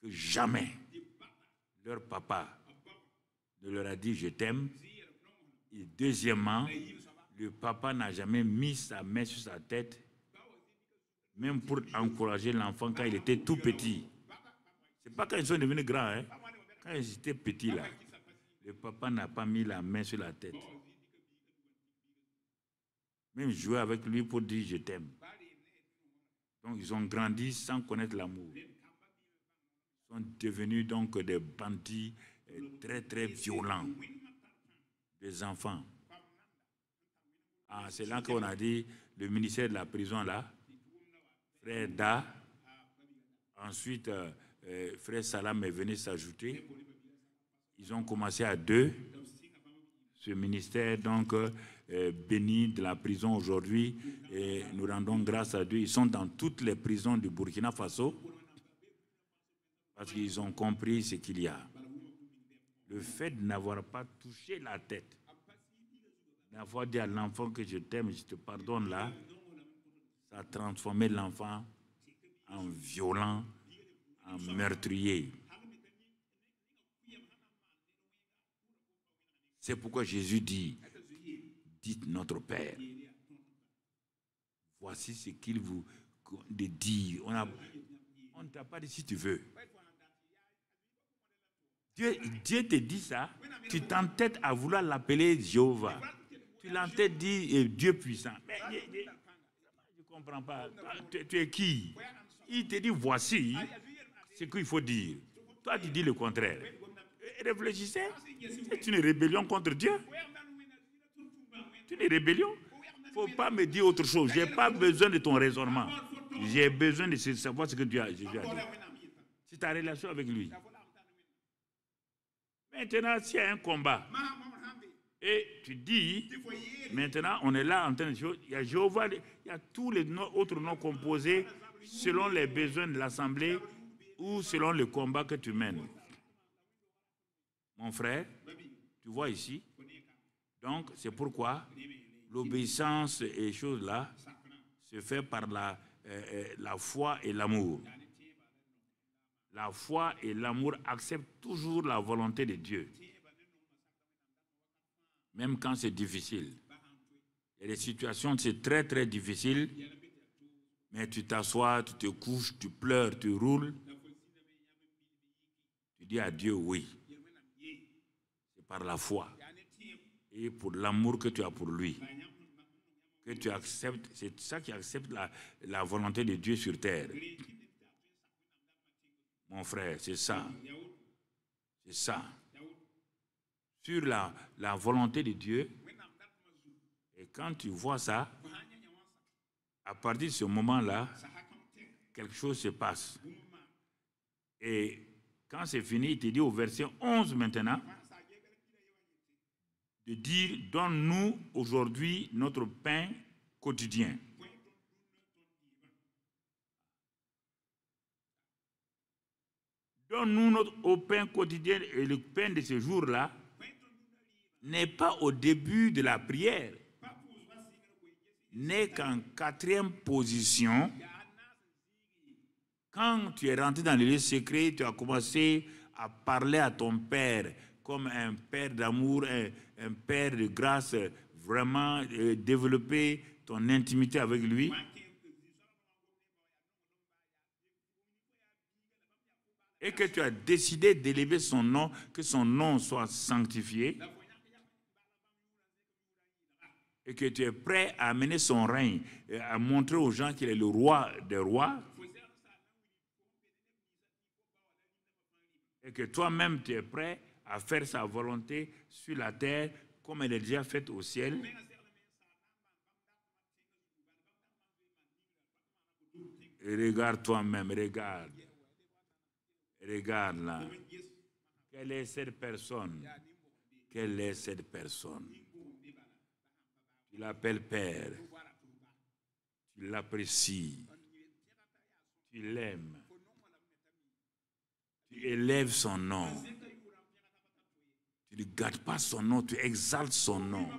Speaker 1: que jamais leur papa ne leur a dit « je t'aime ». Et deuxièmement, le papa n'a jamais mis sa main sur sa tête, même pour encourager l'enfant quand il était tout petit. Ce n'est pas quand ils sont devenus grands, hein. Quand ils étaient petits là, le papa n'a pas mis la main sur la tête. Même jouer avec lui pour dire « je t'aime ». Donc ils ont grandi sans connaître l'amour. Ils sont devenus donc des bandits très très violents. Des enfants. Ah, c'est là qu'on a dit le ministère de la prison là, frère Da, ensuite frère Salam est venu s'ajouter. Ils ont commencé à 2. Ce ministère donc béni de la prison aujourd'hui, et nous rendons grâce à Dieu. Ils sont dans toutes les prisons du Burkina Faso parce qu'ils ont compris ce qu'il y a. Le fait de n'avoir pas touché la tête, d'avoir dit à l'enfant que je t'aime, je te pardonne là, ça a transformé l'enfant en violent, en meurtrier. C'est pourquoi Jésus dit, dites notre Père. Voici ce qu'il vous dit. On ne t'a pas dit si tu veux. Dieu te dit ça, tu t'entêtes à vouloir l'appeler Jéhovah. Tu l'entêtes dire Dieu puissant. Mais je ne comprends pas. Tu es qui? Il te dit voici ce qu'il faut dire. Toi, tu dis le contraire. Réfléchissez. C'est une rébellion contre Dieu. C'est une rébellion. Il ne faut pas me dire autre chose. Je n'ai pas besoin de ton raisonnement. J'ai besoin de savoir ce que Jésus a dit. C'est ta relation avec lui. Maintenant, s'il y a un combat, et tu dis, maintenant, on est là en train de jouer, il y a Jéhovah, il y a tous les autres noms composés selon les besoins de l'assemblée ou selon le combat que tu mènes. Mon frère, tu vois ici, donc c'est pourquoi l'obéissance et les choses là se fait par la foi et l'amour. La foi et l'amour acceptent toujours la volonté de Dieu. Même quand c'est difficile. Il y a des situations, c'est très très difficile, mais tu t'assois, tu te couches, tu pleures, tu roules. Tu dis à Dieu oui. C'est par la foi et pour l'amour que tu as pour lui que tu acceptes. C'est ça qui accepte la volonté de Dieu sur terre. Mon frère, c'est ça. C'est ça. Sur la volonté de Dieu. Et quand tu vois ça, à partir de ce moment-là, quelque chose se passe. Et quand c'est fini, il te dit au verset 11 maintenant, de dire, donne-nous aujourd'hui notre pain quotidien. Donne-nous notre pain quotidien, et le pain de ce jour-là n'est pas au début de la prière, n'est qu'en 4e position. Quand tu es rentré dans le lieu secret, tu as commencé à parler à ton Père comme un Père d'amour, un Père de grâce, vraiment développer ton intimité avec lui. Et que tu as décidé d'élever son nom, que son nom soit sanctifié, et que tu es prêt à amener son règne, à montrer aux gens qu'il est le roi des rois, et que toi-même tu es prêt à faire sa volonté sur la terre comme elle est déjà faite au ciel. Et regarde toi-même, regarde. Regarde là. Quelle est cette personne? Quelle est cette personne? Tu l'appelles Père. Tu l'apprécies. Tu l'aimes. Tu élèves son nom. Tu ne gardes pas son nom, tu exaltes son nom.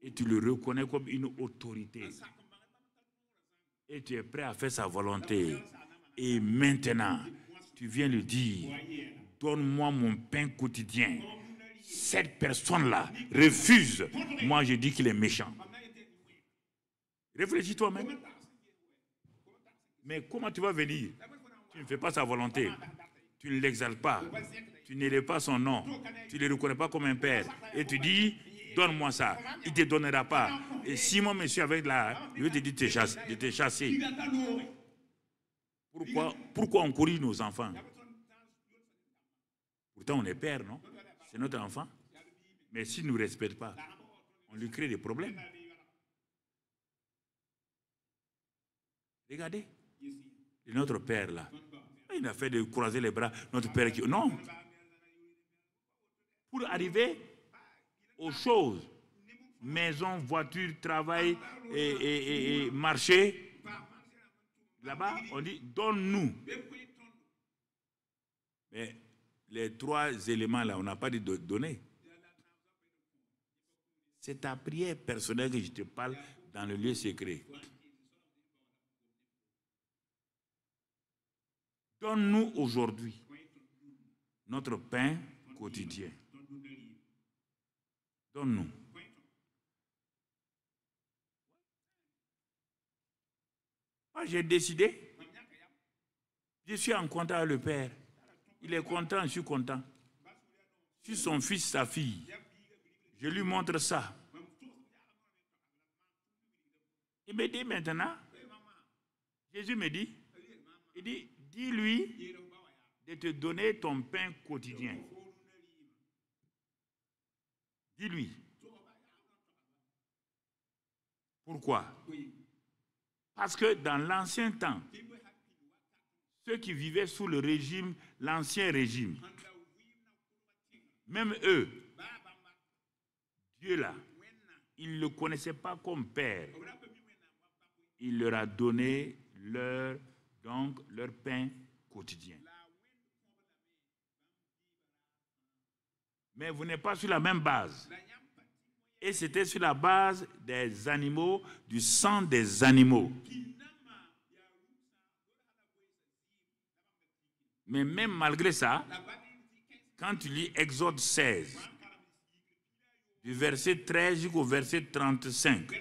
Speaker 1: Et tu le reconnais comme une autorité. Et tu es prêt à faire sa volonté. Et maintenant, tu viens lui dire, donne-moi mon pain quotidien. Cette personne-là refuse. Moi, je dis qu'il est méchant. Réfléchis toi-même. Mais comment tu vas venir? Tu ne fais pas sa volonté. Tu ne l'exaltes pas. Tu n'élèves pas son nom. Tu ne le reconnais pas comme un père. Et tu dis, donne-moi ça. Il ne te donnera pas. Et si mon monsieur avec la... Je vais te dire de te chasser. Pourquoi on corrige nos enfants? Pourtant, on est père, non? C'est notre enfant. Mais s'il ne nous respecte pas, on lui crée des problèmes. Regardez. Notre père, là, il a fait de croiser les bras. Notre père qui... Non. Pour arriver aux choses, maison, voiture, travail et marché, là-bas, on dit, donne-nous. Mais les trois éléments, là, on n'a pas dit de donner. C'est ta prière personnelle que je te parle dans le lieu secret. Donne-nous aujourd'hui notre pain quotidien. Donne-nous. Moi, j'ai décidé. Je suis en contact avec le Père. Il est content, je suis content. Je suis son fils, sa fille. Je lui montre ça. Il me dit maintenant, Jésus me dit, il dit, dis-lui de te donner ton pain quotidien. Dis-lui. Pourquoi? Parce que dans l'ancien temps, ceux qui vivaient sous le régime, l'ancien régime, même eux, Dieu là, ils ne le connaissaient pas comme père. Il leur a donné leur pain quotidien. Mais vous n'êtes pas sur la même base. Et c'était sur la base des animaux, du sang des animaux. Mais même malgré ça, quand tu lis Exode 16, du verset 13 jusqu'au verset 35,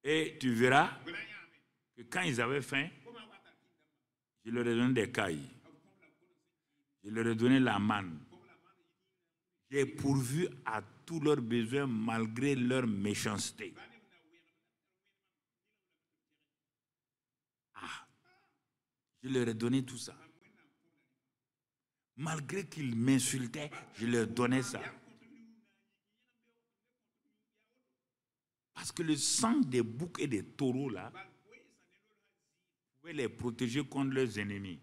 Speaker 1: et tu verras que quand ils avaient faim, je leur ai donné des cailles. Je leur ai donné la manne. J'ai pourvu à tous leurs besoins malgré leur méchanceté. Ah, je leur ai donné tout ça. Malgré qu'ils m'insultaient, je leur donnais ça. Parce que le sang des boucs et des taureaux, là, pouvait les protéger contre leurs ennemis.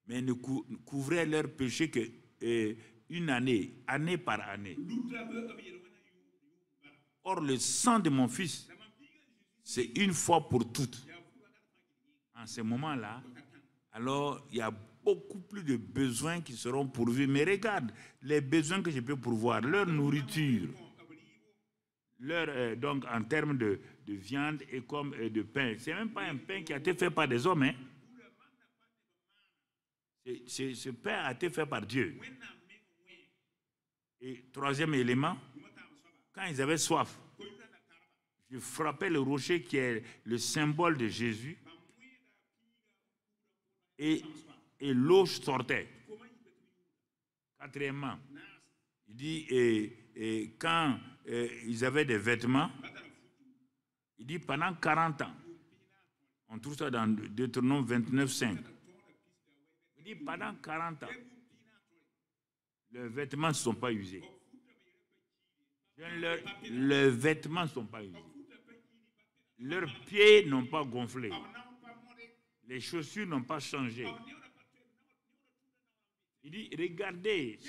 Speaker 1: Mais ne couvrait leurs péchés que une année, année par année. Or, le sang de mon fils, c'est une fois pour toutes. En ce moment-là, alors il y a beaucoup plus de besoins qui seront pourvus. Mais regarde, les besoins que je peux pourvoir, leur nourriture, donc en termes de viande et comme de pain. Ce n'est même pas un pain qui a été fait par des hommes. Hein. Ce pain a été fait par Dieu. Et troisième élément, quand ils avaient soif, je frappais le rocher qui est le symbole de Jésus et l'eau sortait. Quatrièmement, il dit, quand ils avaient des vêtements, il dit pendant 40 ans, on trouve ça dans Deutéronome 29, 5. Il dit pendant 40 ans, leurs vêtements ne sont pas usés. Leurs vêtements ne sont pas usés. Leurs pieds n'ont pas gonflé. Les chaussures n'ont pas changé. Il dit, regardez,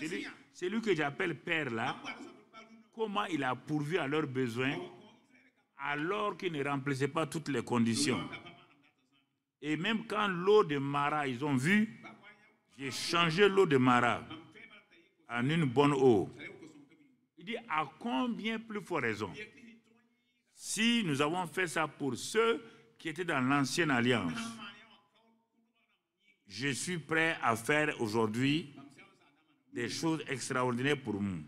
Speaker 1: celui que j'appelle Père là, comment il a pourvu à leurs besoins alors qu'il ne remplissait pas toutes les conditions. Et même quand l'eau de Mara, ils ont vu, j'ai changé l'eau de Mara en une bonne eau. Il dit, à combien plus forte raison? Si nous avons fait ça pour ceux qui étaient dans l'ancienne alliance, je suis prêt à faire aujourd'hui des choses extraordinaires pour vous.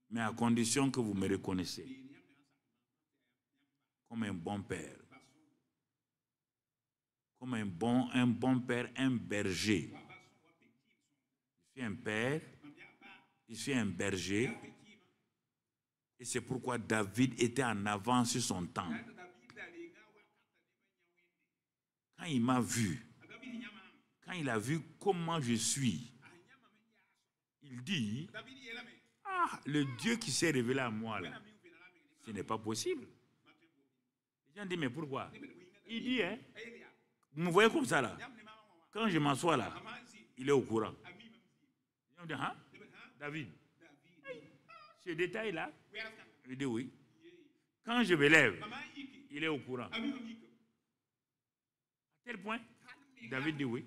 Speaker 1: Mais à condition que vous me reconnaissez comme un bon père. Comme un bon père, un berger. Je suis un père, je suis un berger. Et c'est pourquoi David était en avance sur son temps. Quand il m'a vu, quand il a vu comment je suis, il dit, ah, le Dieu qui s'est révélé à moi là, ce n'est pas possible. Les gens disent, mais pourquoi? Il dit, hein, vous me voyez comme ça là, quand je m'assois là, il est au courant. Les gens disent, hein, David, ce détail là, il dit oui. Quand je me lève, il est au courant. À tel point, David dit oui.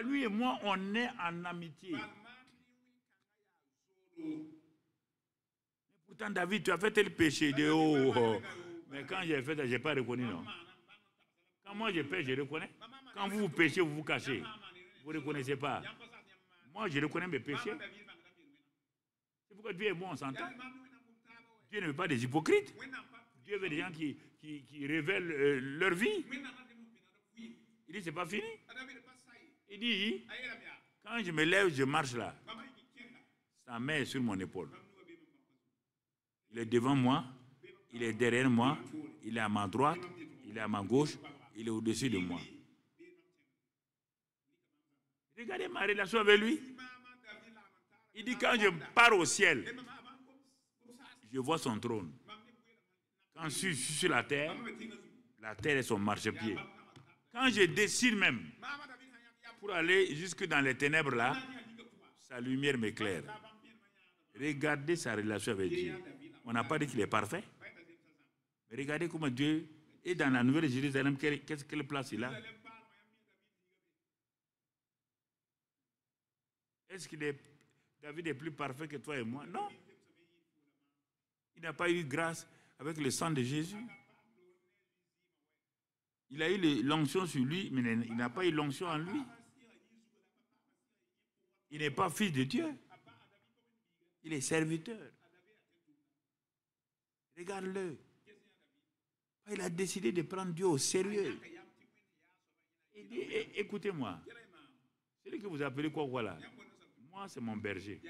Speaker 1: Lui et moi, on est en amitié. Pourtant, David, tu as fait tel péché. De Mais quand j'ai fait ça, je n'ai pas reconnu, non. Quand moi je pêche, je reconnais. Quand vous péchez, vous vous cachez. Vous ne reconnaissez pas. Moi, je reconnais mes péchés. C'est pourquoi Dieu et moi, on s'entend. Dieu ne veut pas des hypocrites. Dieu veut des gens qui révèlent leur vie. Il dit, c'est pas fini. Il dit, quand je me lève, je marche là. Sa main est sur mon épaule. Il est devant moi, il est derrière moi, il est à ma droite, il est à ma gauche, il est au-dessus de moi. Regardez ma relation avec lui. Il dit, quand je pars au ciel, je vois son trône. Quand je suis sur la terre est son marchepied. Quand je décide même pour aller jusque dans les ténèbres là, sa lumière m'éclaire. Regardez sa relation avec Dieu. On n'a pas dit qu'il est parfait. Mais regardez comment Dieu est dans la Nouvelle Jérusalem. Quelle place il a? Est-ce que David est plus parfait que toi et moi? Non. Il n'a pas eu grâce avec le sang de Jésus. Il a eu l'onction sur lui, mais il n'a pas eu l'onction en lui. Il n'est pas fils de Dieu. Il est serviteur. Regarde-le. Il a décidé de prendre Dieu au sérieux. Il dit, écoutez-moi, celui que vous appelez quoi, voilà. Moi, c'est mon berger.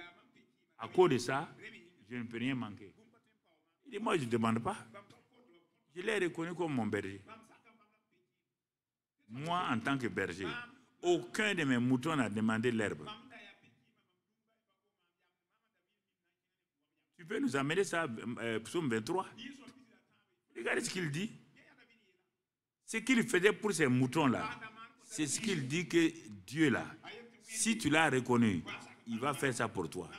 Speaker 1: À cause de ça, je ne peux rien manquer. Il dit, moi, je ne demande pas. Je l'ai reconnu comme mon berger. Moi, en tant que berger, aucun de mes moutons n'a demandé l'herbe. Tu peux nous amener ça, psaume 23. Regardez ce qu'il dit. Ce qu'il faisait pour ces moutons-là, c'est ce qu'il dit que Dieu là, si tu l'as reconnu, il va faire ça pour toi.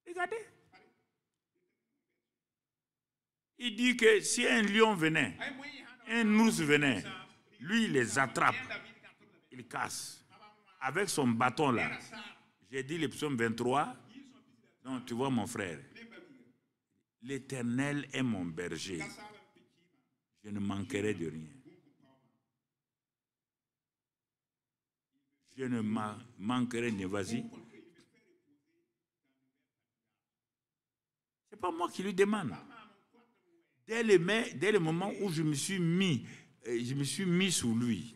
Speaker 1: Regardez. Il dit que si un lion venait, un ours venait, lui il les attrape, il casse. Avec son bâton là, j'ai dit le psaume 23, donc tu vois mon frère, l'Éternel est mon berger, je ne manquerai de rien. Je ne manquerai de vas-y. Ce n'est pas moi qui lui demande. Dès le moment où je me suis mis sous lui,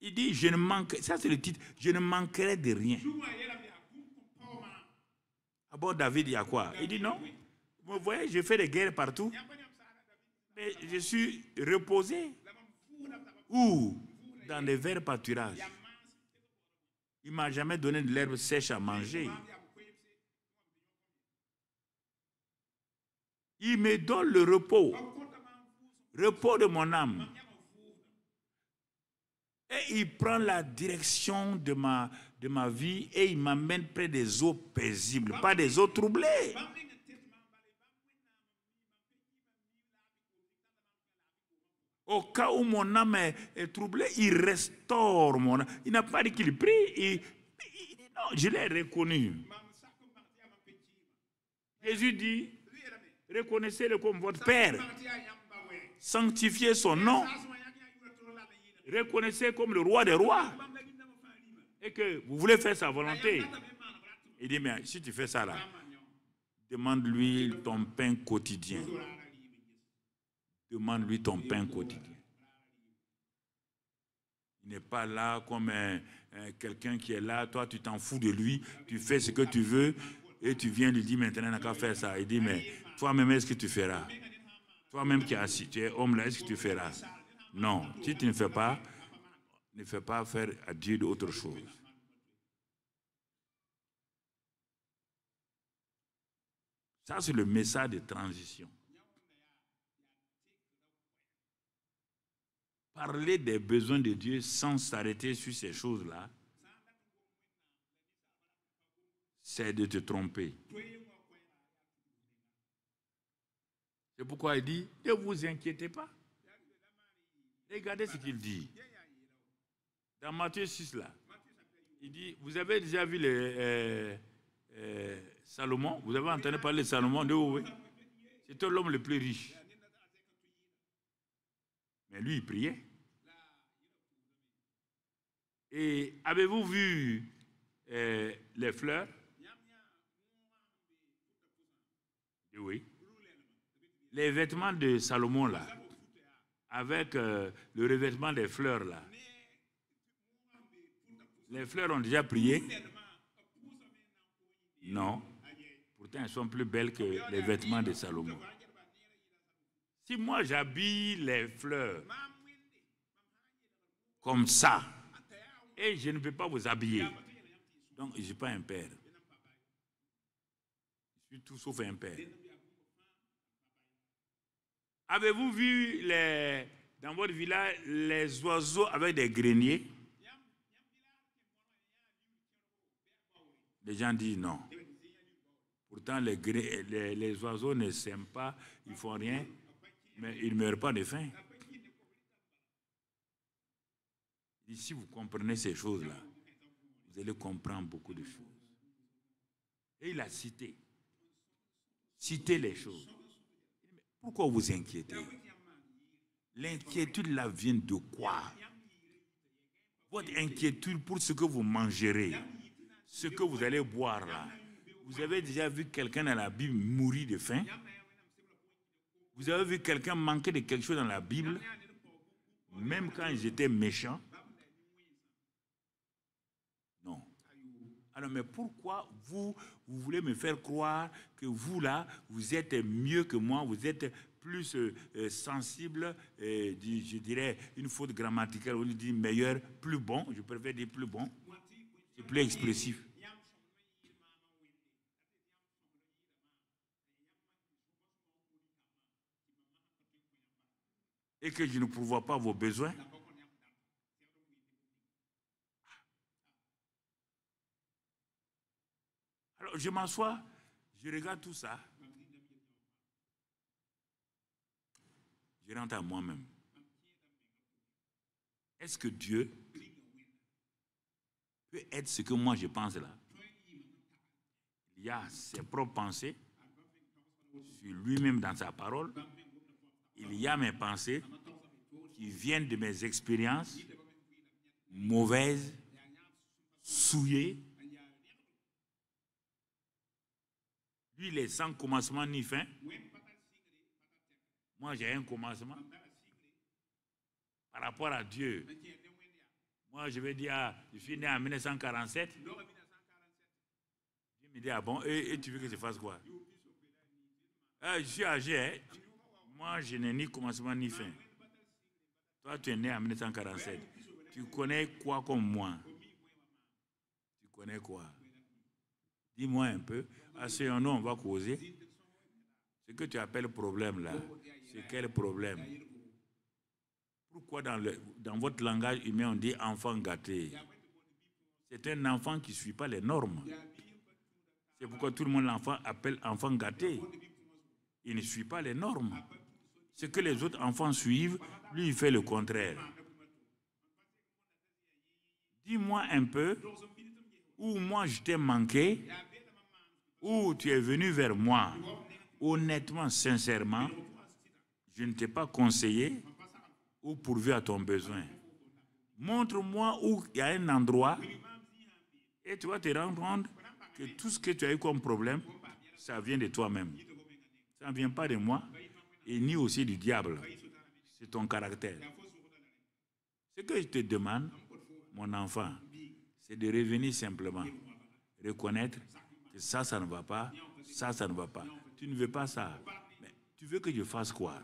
Speaker 1: il dit, je ne manque, ça c'est le titre, je ne manquerai de rien. Ah bon, David, il y a quoi? Il dit non. Vous voyez, je fais des guerres partout, mais je suis reposé. Où? Dans des verts pâturages. Il ne m'a jamais donné de l'herbe sèche à manger. Il me donne le repos de mon âme. Et il prend la direction de ma vie et il m'amène près des eaux paisibles, pas des eaux troublées. Au cas où mon âme est troublée, il restaure mon âme. Il n'a pas dit qu'il prie, il dit non, je l'ai reconnu. Jésus dit, Reconnaissez-le comme votre Père. Sanctifiez son nom. Reconnaissez comme le roi des rois. Et que vous voulez faire sa volonté. Il dit, mais si tu fais ça là, demande-lui ton pain quotidien. Demande-lui ton pain quotidien. Il n'est pas là comme quelqu'un qui est là, toi tu t'en fous de lui, tu fais ce que tu veux et tu viens lui dire maintenant, il n'a qu'à faire ça. Il dit, mais toi-même, est-ce que tu feras? Toi-même qui es assis, tu es homme là, est-ce que tu feras? Non, si tu ne fais pas faire à Dieu d'autre chose. Ça, c'est le message de transition. Parler des besoins de Dieu sans s'arrêter sur ces choses-là, c'est de te tromper. C'est pourquoi il dit, ne vous inquiétez pas. Regardez ce qu'il dit. Dans Matthieu 6, là, il dit, vous avez déjà vu Salomon? Vous avez entendu parler de Salomon? Oui. C'était l'homme le plus riche. Mais lui, il priait. Et avez-vous vu les fleurs? Oui. Les vêtements de Salomon, là, avec le revêtement des fleurs, là. Les fleurs ont déjà prié? Non. Pourtant, elles sont plus belles que les vêtements de Salomon. Si moi, j'habille les fleurs comme ça, et je ne peux pas vous habiller, donc je ne suis pas un père. Je suis tout sauf un père. Avez-vous vu dans votre village les oiseaux avec des greniers? Les gens disent non. Pourtant, les oiseaux ne s'aiment pas, ils ne font rien, mais ils ne meurent pas de faim. Et si vous comprenez ces choses-là, vous allez comprendre beaucoup de choses. Et il a cité. Citez les choses. Pourquoi vous inquiétez? L'inquiétude là vient de quoi? Votre inquiétude pour ce que vous mangerez, ce que vous allez boire là. Vous avez déjà vu quelqu'un dans la Bible mourir de faim? Vous avez vu quelqu'un manquer de quelque chose dans la Bible? Même quand ils étaient méchants? Non. Alors, mais pourquoi vous voulez me faire croire que vous, là, vous êtes mieux que moi, vous êtes plus sensible, je dirais, une faute grammaticale, on dit meilleur, plus bon, je préfère dire plus bon, et plus expressif. Et que je ne pourvois pas vos besoins? Alors, je m'assois, je regarde tout ça. Je rentre à moi-même. Est-ce que Dieu peut être ce que moi je pense là? Il y a ses propres pensées sur lui-même dans sa parole. Il y a mes pensées qui viennent de mes expériences mauvaises, souillées. Lui, il est sans commencement ni fin. Moi, j'ai un commencement. Par rapport à Dieu, moi, je vais dire, je suis né en 1947. Dieu me dit, ah bon, et tu veux que je fasse quoi? Je suis âgé, hein? Moi, je n'ai ni commencement ni fin. Toi, tu es né en 1947. Tu connais quoi comme moi? Tu connais quoi? Dis-moi un peu. À ce nom, on va causer. Ce que tu appelles problème là, c'est quel problème? Pourquoi dans votre langage humain, on dit enfant gâté? C'est un enfant qui ne suit pas les normes. C'est pourquoi tout le monde l'enfant appelle enfant gâté. Il ne suit pas les normes. Ce que les autres enfants suivent, lui, il fait le contraire. Dis-moi un peu où moi je t'ai manqué, où tu es venu vers moi, honnêtement, sincèrement, je ne t'ai pas conseillé ou pourvu à ton besoin. Montre-moi où il y a un endroit et tu vas te rendre compte que tout ce que tu as eu comme problème, ça vient de toi-même. Ça ne vient pas de moi et ni aussi du diable. C'est ton caractère. Ce que je te demande, mon enfant, c'est de revenir simplement. Reconnaître que ça ne va pas, ça ne va pas. Tu ne veux pas ça. Mais tu veux que je fasse quoi?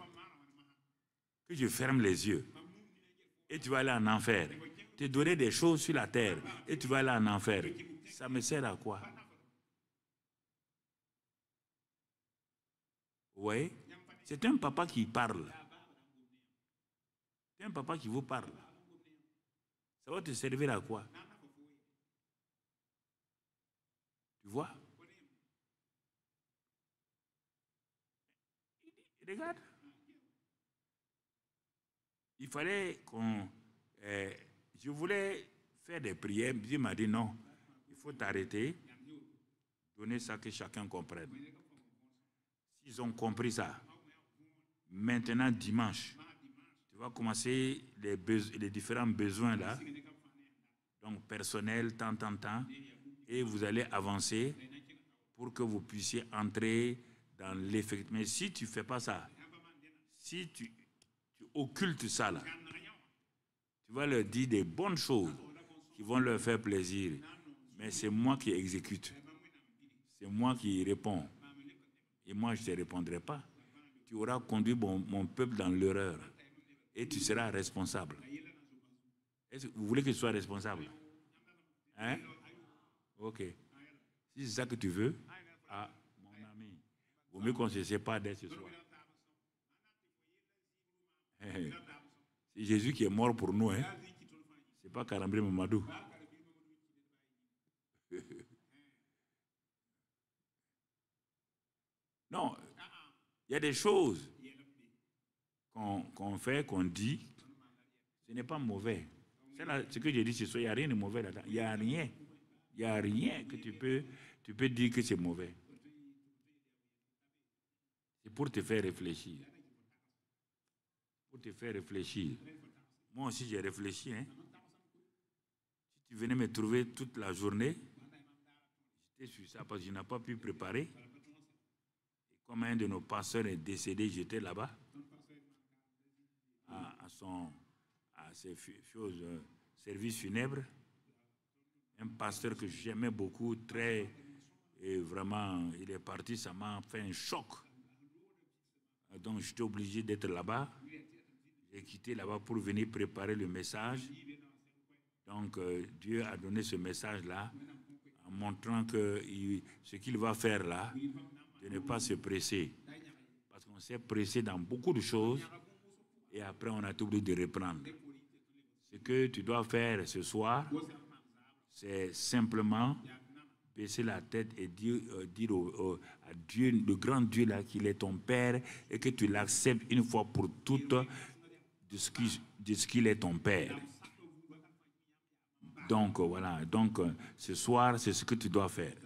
Speaker 1: Que je ferme les yeux. Et tu vas aller en enfer. Te donner des choses sur la terre. Et tu vas aller en enfer. Ça me sert à quoi? Oui. C'est un papa qui parle. C'est un papa qui vous parle. Ça va te servir à quoi? Tu vois? Regarde. Il fallait qu'on... je voulais faire des prières. Dieu m'a dit non. Il faut t'arrêter. Donner ça que chacun comprenne. S'ils ont compris ça, maintenant dimanche, tu vas commencer les différents besoins là. Donc personnel, tant. Et vous allez avancer pour que vous puissiez entrer dans l'effet. Mais si tu ne fais pas ça, si tu occultes ça là, tu vas leur dire des bonnes choses qui vont leur faire plaisir. Mais c'est moi qui exécute. C'est moi qui réponds. Et moi, je ne te répondrai pas. Tu auras conduit mon peuple dans l'erreur. Et tu seras responsable. Est-ce que vous voulez que je sois responsable? Hein? Ok. Si c'est ça que tu veux, ah, mon ami, il vaut mieux qu'on ne se sépare dès ce soir. C'est Jésus qui est mort pour nous, hein? Ce n'est pas Karambri Mamadou. Non, il y a des choses qu'on fait, qu'on dit, ce n'est pas mauvais. C'est ce que j'ai dit ce soir, il n'y a rien de mauvais là-dedans. Il n'y a rien. Il n'y a rien que tu peux dire que c'est mauvais. C'est pour te faire réfléchir. Pour te faire réfléchir. Moi aussi, j'ai réfléchi. Hein? Si tu venais me trouver toute la journée, j'étais sur ça parce que je n'ai pas pu préparer. Et comme un de nos pasteurs est décédé, j'étais là-bas à ses services funèbres. Un pasteur que j'aimais beaucoup, et vraiment, il est parti, ça m'a fait un choc. Donc, j'étais obligé d'être là-bas. J'ai quitté là-bas pour venir préparer le message. Donc, Dieu a donné ce message-là en montrant que ce qu'il va faire là, de ne pas se presser. Parce qu'on s'est pressé dans beaucoup de choses et après, on a été obligé de reprendre. Ce que tu dois faire ce soir, c'est simplement baisser la tête et dire à Dieu, le grand Dieu là, qu'il est ton Père et que tu l'acceptes une fois pour toutes de ce qu'il est ton Père. Donc voilà, ce soir, c'est ce que tu dois faire.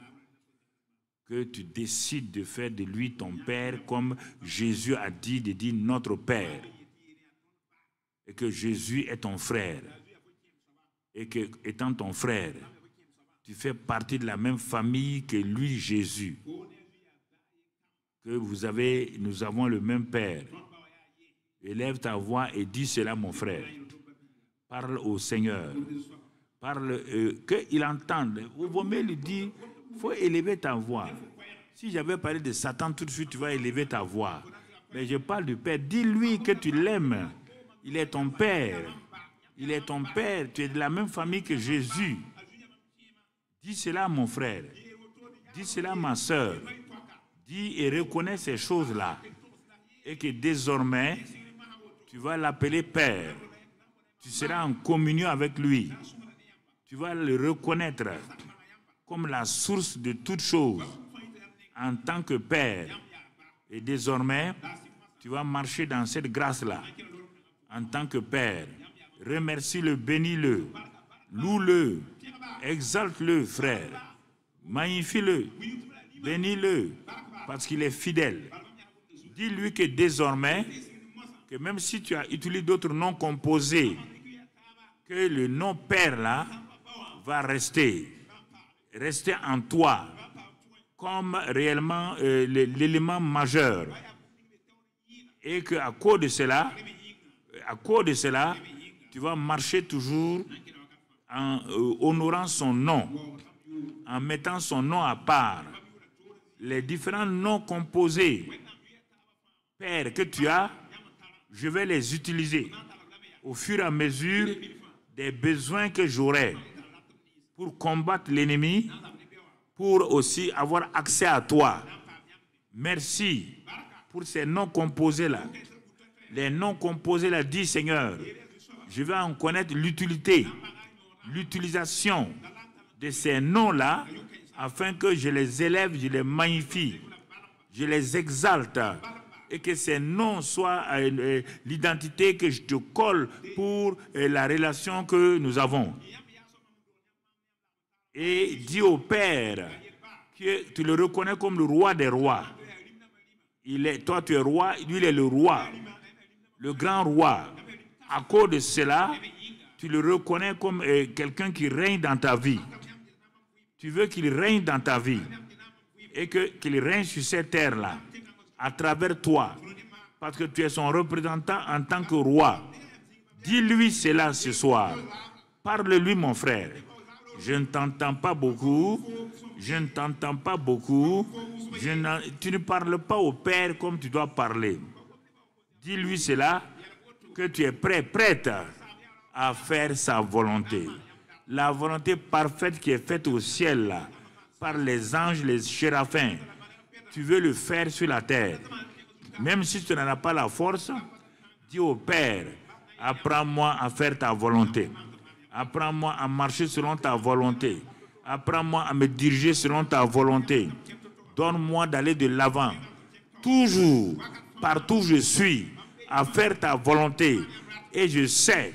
Speaker 1: Que tu décides de faire de lui ton Père comme Jésus a dit de dire notre Père. Et que Jésus est ton frère. Et que, étant ton frère, tu fais partie de la même famille que lui, Jésus. Que nous avons le même Père. Élève ta voix et dis cela, mon frère. Parle au Seigneur. Parle, qu'il entende. Vous vaut mieux lui dire, il faut élever ta voix. Si j'avais parlé de Satan, tout de suite, tu vas élever ta voix. Mais je parle du Père. Dis-lui que tu l'aimes. Il est ton Père. Il est ton Père. Tu es de la même famille que Jésus. Dis cela, mon frère. Dis cela, ma soeur. Dis et reconnais ces choses-là. Et que désormais, tu vas l'appeler Père. Tu seras en communion avec lui. Tu vas le reconnaître comme la source de toutes choses en tant que Père. Et désormais, tu vas marcher dans cette grâce-là en tant que Père. Remercie-le, bénis-le, loue-le, exalte-le, frère. Magnifie-le, bénis-le, parce qu'il est fidèle. Dis-lui que désormais, que même si tu as utilisé d'autres noms composés, que le nom Père là va rester en toi comme réellement l'élément majeur. Et qu'à cause de cela, tu vas marcher toujours en honorant son nom, en mettant son nom à part. Les différents noms composés, Père, que tu as, je vais les utiliser au fur et à mesure des besoins que j'aurai pour combattre l'ennemi, pour aussi avoir accès à toi. Merci pour ces noms composés-là. Les noms composés-là, dis Seigneur, je vais en connaître l'utilité, l'utilisation de ces noms-là, afin que je les élève, je les magnifie, je les exalte, et que ces noms soient l'identité que je te colle pour la relation que nous avons. Et dis au Père que tu le reconnais comme le roi des rois. Toi, tu es roi, lui, il est le roi, le grand roi. À cause de cela, tu le reconnais comme quelqu'un qui règne dans ta vie. Tu veux qu'il règne dans ta vie et qu'il règne sur cette terre-là, à travers toi, parce que tu es son représentant en tant que roi. Dis-lui cela ce soir. Parle-lui, mon frère. Je ne t'entends pas beaucoup. Je ne t'entends pas beaucoup. Tu ne parles pas au Père comme tu dois parler. Dis-lui cela, que tu es prête à faire sa volonté. La volonté parfaite qui est faite au ciel, là, par les anges, les séraphins. Tu veux le faire sur la terre. Même si tu n'en as pas la force, dis au Père, apprends-moi à faire ta volonté. Apprends-moi à marcher selon ta volonté. Apprends-moi à me diriger selon ta volonté. Donne-moi d'aller de l'avant. Toujours, partout où je suis, à faire ta volonté. Et je sais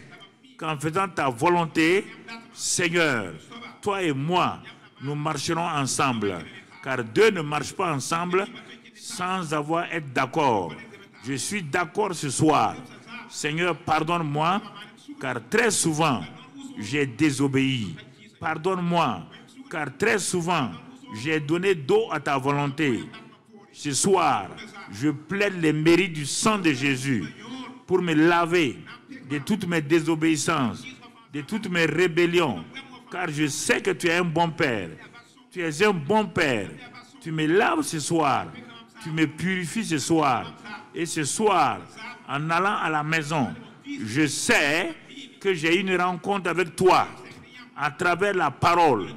Speaker 1: qu'en faisant ta volonté, Seigneur, toi et moi, nous marcherons ensemble. Car deux ne marchent pas ensemble sans avoir été d'accord. Je suis d'accord ce soir. Seigneur, pardonne-moi, car très souvent, j'ai désobéi. Pardonne-moi, car très souvent, j'ai donné dos à ta volonté. Ce soir, je plaide les mérites du sang de Jésus pour me laver de toutes mes désobéissances, de toutes mes rébellions, car je sais que tu es un bon Père. Tu es un bon Père. Tu me laves ce soir. Tu me purifies ce soir. Et ce soir, en allant à la maison, je sais que j'ai une rencontre avec toi à travers la parole.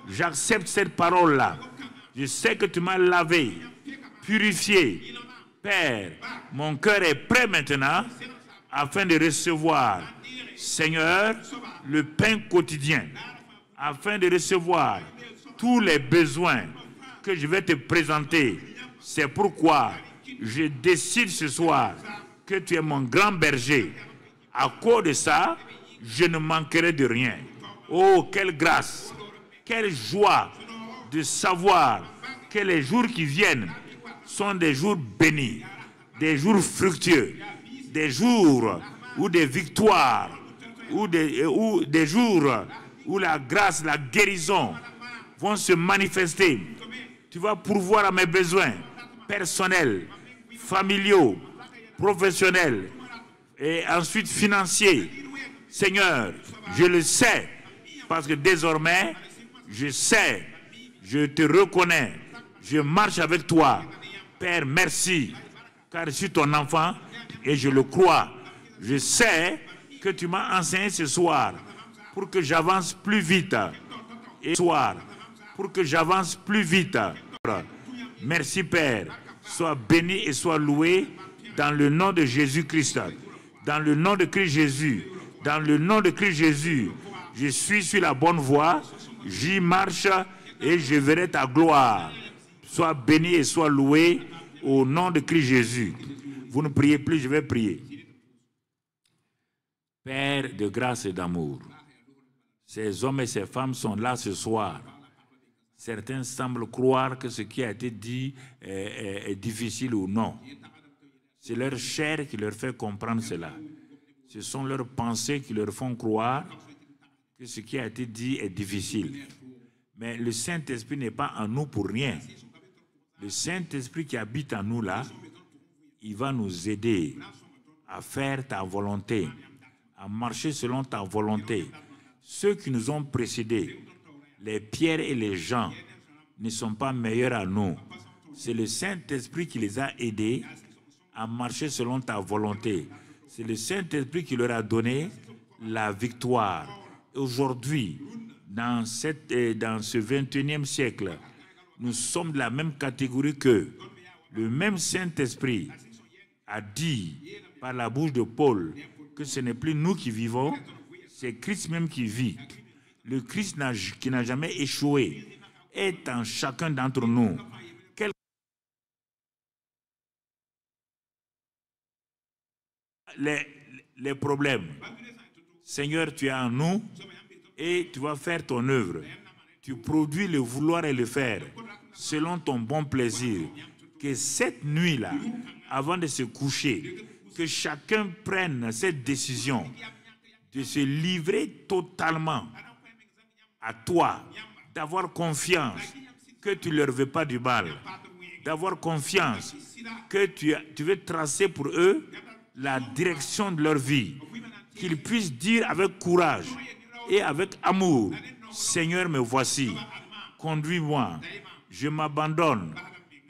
Speaker 1: J'accepte cette parole-là. Je sais que tu m'as lavé, purifié. Père, mon cœur est prêt maintenant afin de recevoir, Seigneur, le pain quotidien, afin de recevoir tous les besoins que je vais te présenter. C'est pourquoi je décide ce soir que tu es mon grand berger. À cause de ça, je ne manquerai de rien. Oh, quelle grâce, quelle joie de savoir que les jours qui viennent sont des jours bénis, des jours fructueux, des jours où des victoires, ou des jours où la grâce, la guérison vont se manifester. Tu vas pourvoir à mes besoins personnels, familiaux, professionnels et ensuite financiers. Seigneur, je le sais parce que désormais, je sais, je te reconnais, je marche avec toi. Père, merci, car je suis ton enfant et je le crois. Je sais que tu m'as enseigné ce soir pour que j'avance plus vite. Et ce soir, pour que j'avance plus vite. Merci Père, sois béni et sois loué dans le nom de Jésus-Christ. Dans le nom de Christ Jésus. Dans le nom de Christ Jésus. Je suis sur la bonne voie, j'y marche et je verrai ta gloire. Sois béni et sois loué au nom de Christ Jésus. Vous ne priez plus, je vais prier. Père de grâce et d'amour, ces hommes et ces femmes sont là ce soir. Certains semblent croire que ce qui a été dit est difficile ou non. C'est leur chair qui leur fait comprendre cela. Ce sont leurs pensées qui leur font croire que ce qui a été dit est difficile. Mais le Saint-Esprit n'est pas en nous pour rien. Le Saint-Esprit qui habite en nous là, il va nous aider à faire ta volonté, à marcher selon ta volonté. Ceux qui nous ont précédés, les Pierre et les Jean, ne sont pas meilleurs à nous. C'est le Saint-Esprit qui les a aidés à marcher selon ta volonté. C'est le Saint-Esprit qui leur a donné la victoire. Aujourd'hui, dans ce 21e siècle, nous sommes de la même catégorie qu'eux. Le même Saint-Esprit a dit par la bouche de Paul que ce n'est plus nous qui vivons, c'est Christ même qui vit. Le Christ qui n'a jamais échoué est en chacun d'entre nous. Les problèmes. Seigneur, tu es en nous et tu vas faire ton œuvre. Tu produis le vouloir et le faire selon ton bon plaisir. Que cette nuit-là, avant de se coucher, que chacun prenne cette décision de se livrer totalement à toi, d'avoir confiance que tu ne leur veux pas du mal, d'avoir confiance que tu veux tracer pour eux la direction de leur vie, qu'ils puissent dire avec courage et avec amour, Seigneur, me voici, conduis-moi, je m'abandonne,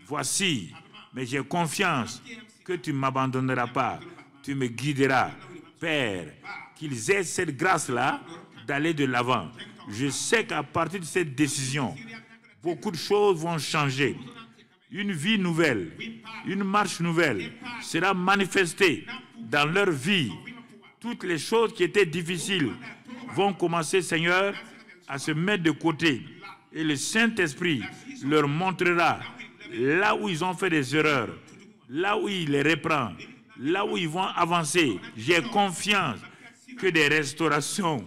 Speaker 1: voici, mais j'ai confiance que tu ne m'abandonneras pas, tu me guideras. Père, qu'ils aient cette grâce-là d'aller de l'avant. Je sais qu'à partir de cette décision, beaucoup de choses vont changer. Une vie nouvelle, une marche nouvelle sera manifestée dans leur vie. Toutes les choses qui étaient difficiles vont commencer, Seigneur, à se mettre de côté. Et le Saint-Esprit leur montrera là où ils ont fait des erreurs, là où il les reprend, là où ils vont avancer. J'ai confiance que des restaurations,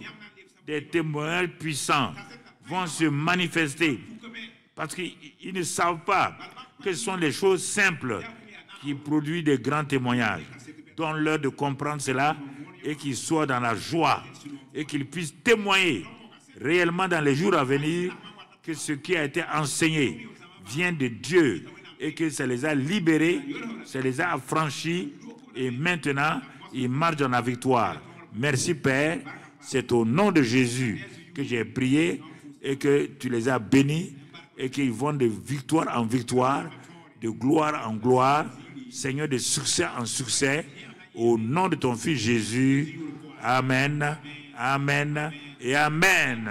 Speaker 1: des témoignages puissants vont se manifester parce qu'ils ne savent pas que ce sont les choses simples qui produisent des grands témoignages. Donne-leur de comprendre cela et qu'ils soient dans la joie et qu'ils puissent témoigner réellement dans les jours à venir que ce qui a été enseigné vient de Dieu et que ça les a libérés, ça les a affranchis et maintenant ils marchent dans la victoire. Merci Père, c'est au nom de Jésus que j'ai prié et que tu les as bénis et qu'ils vont de victoire en victoire, de gloire en gloire, Seigneur, de succès en succès, au nom de ton Fils Jésus. Amen, amen et amen.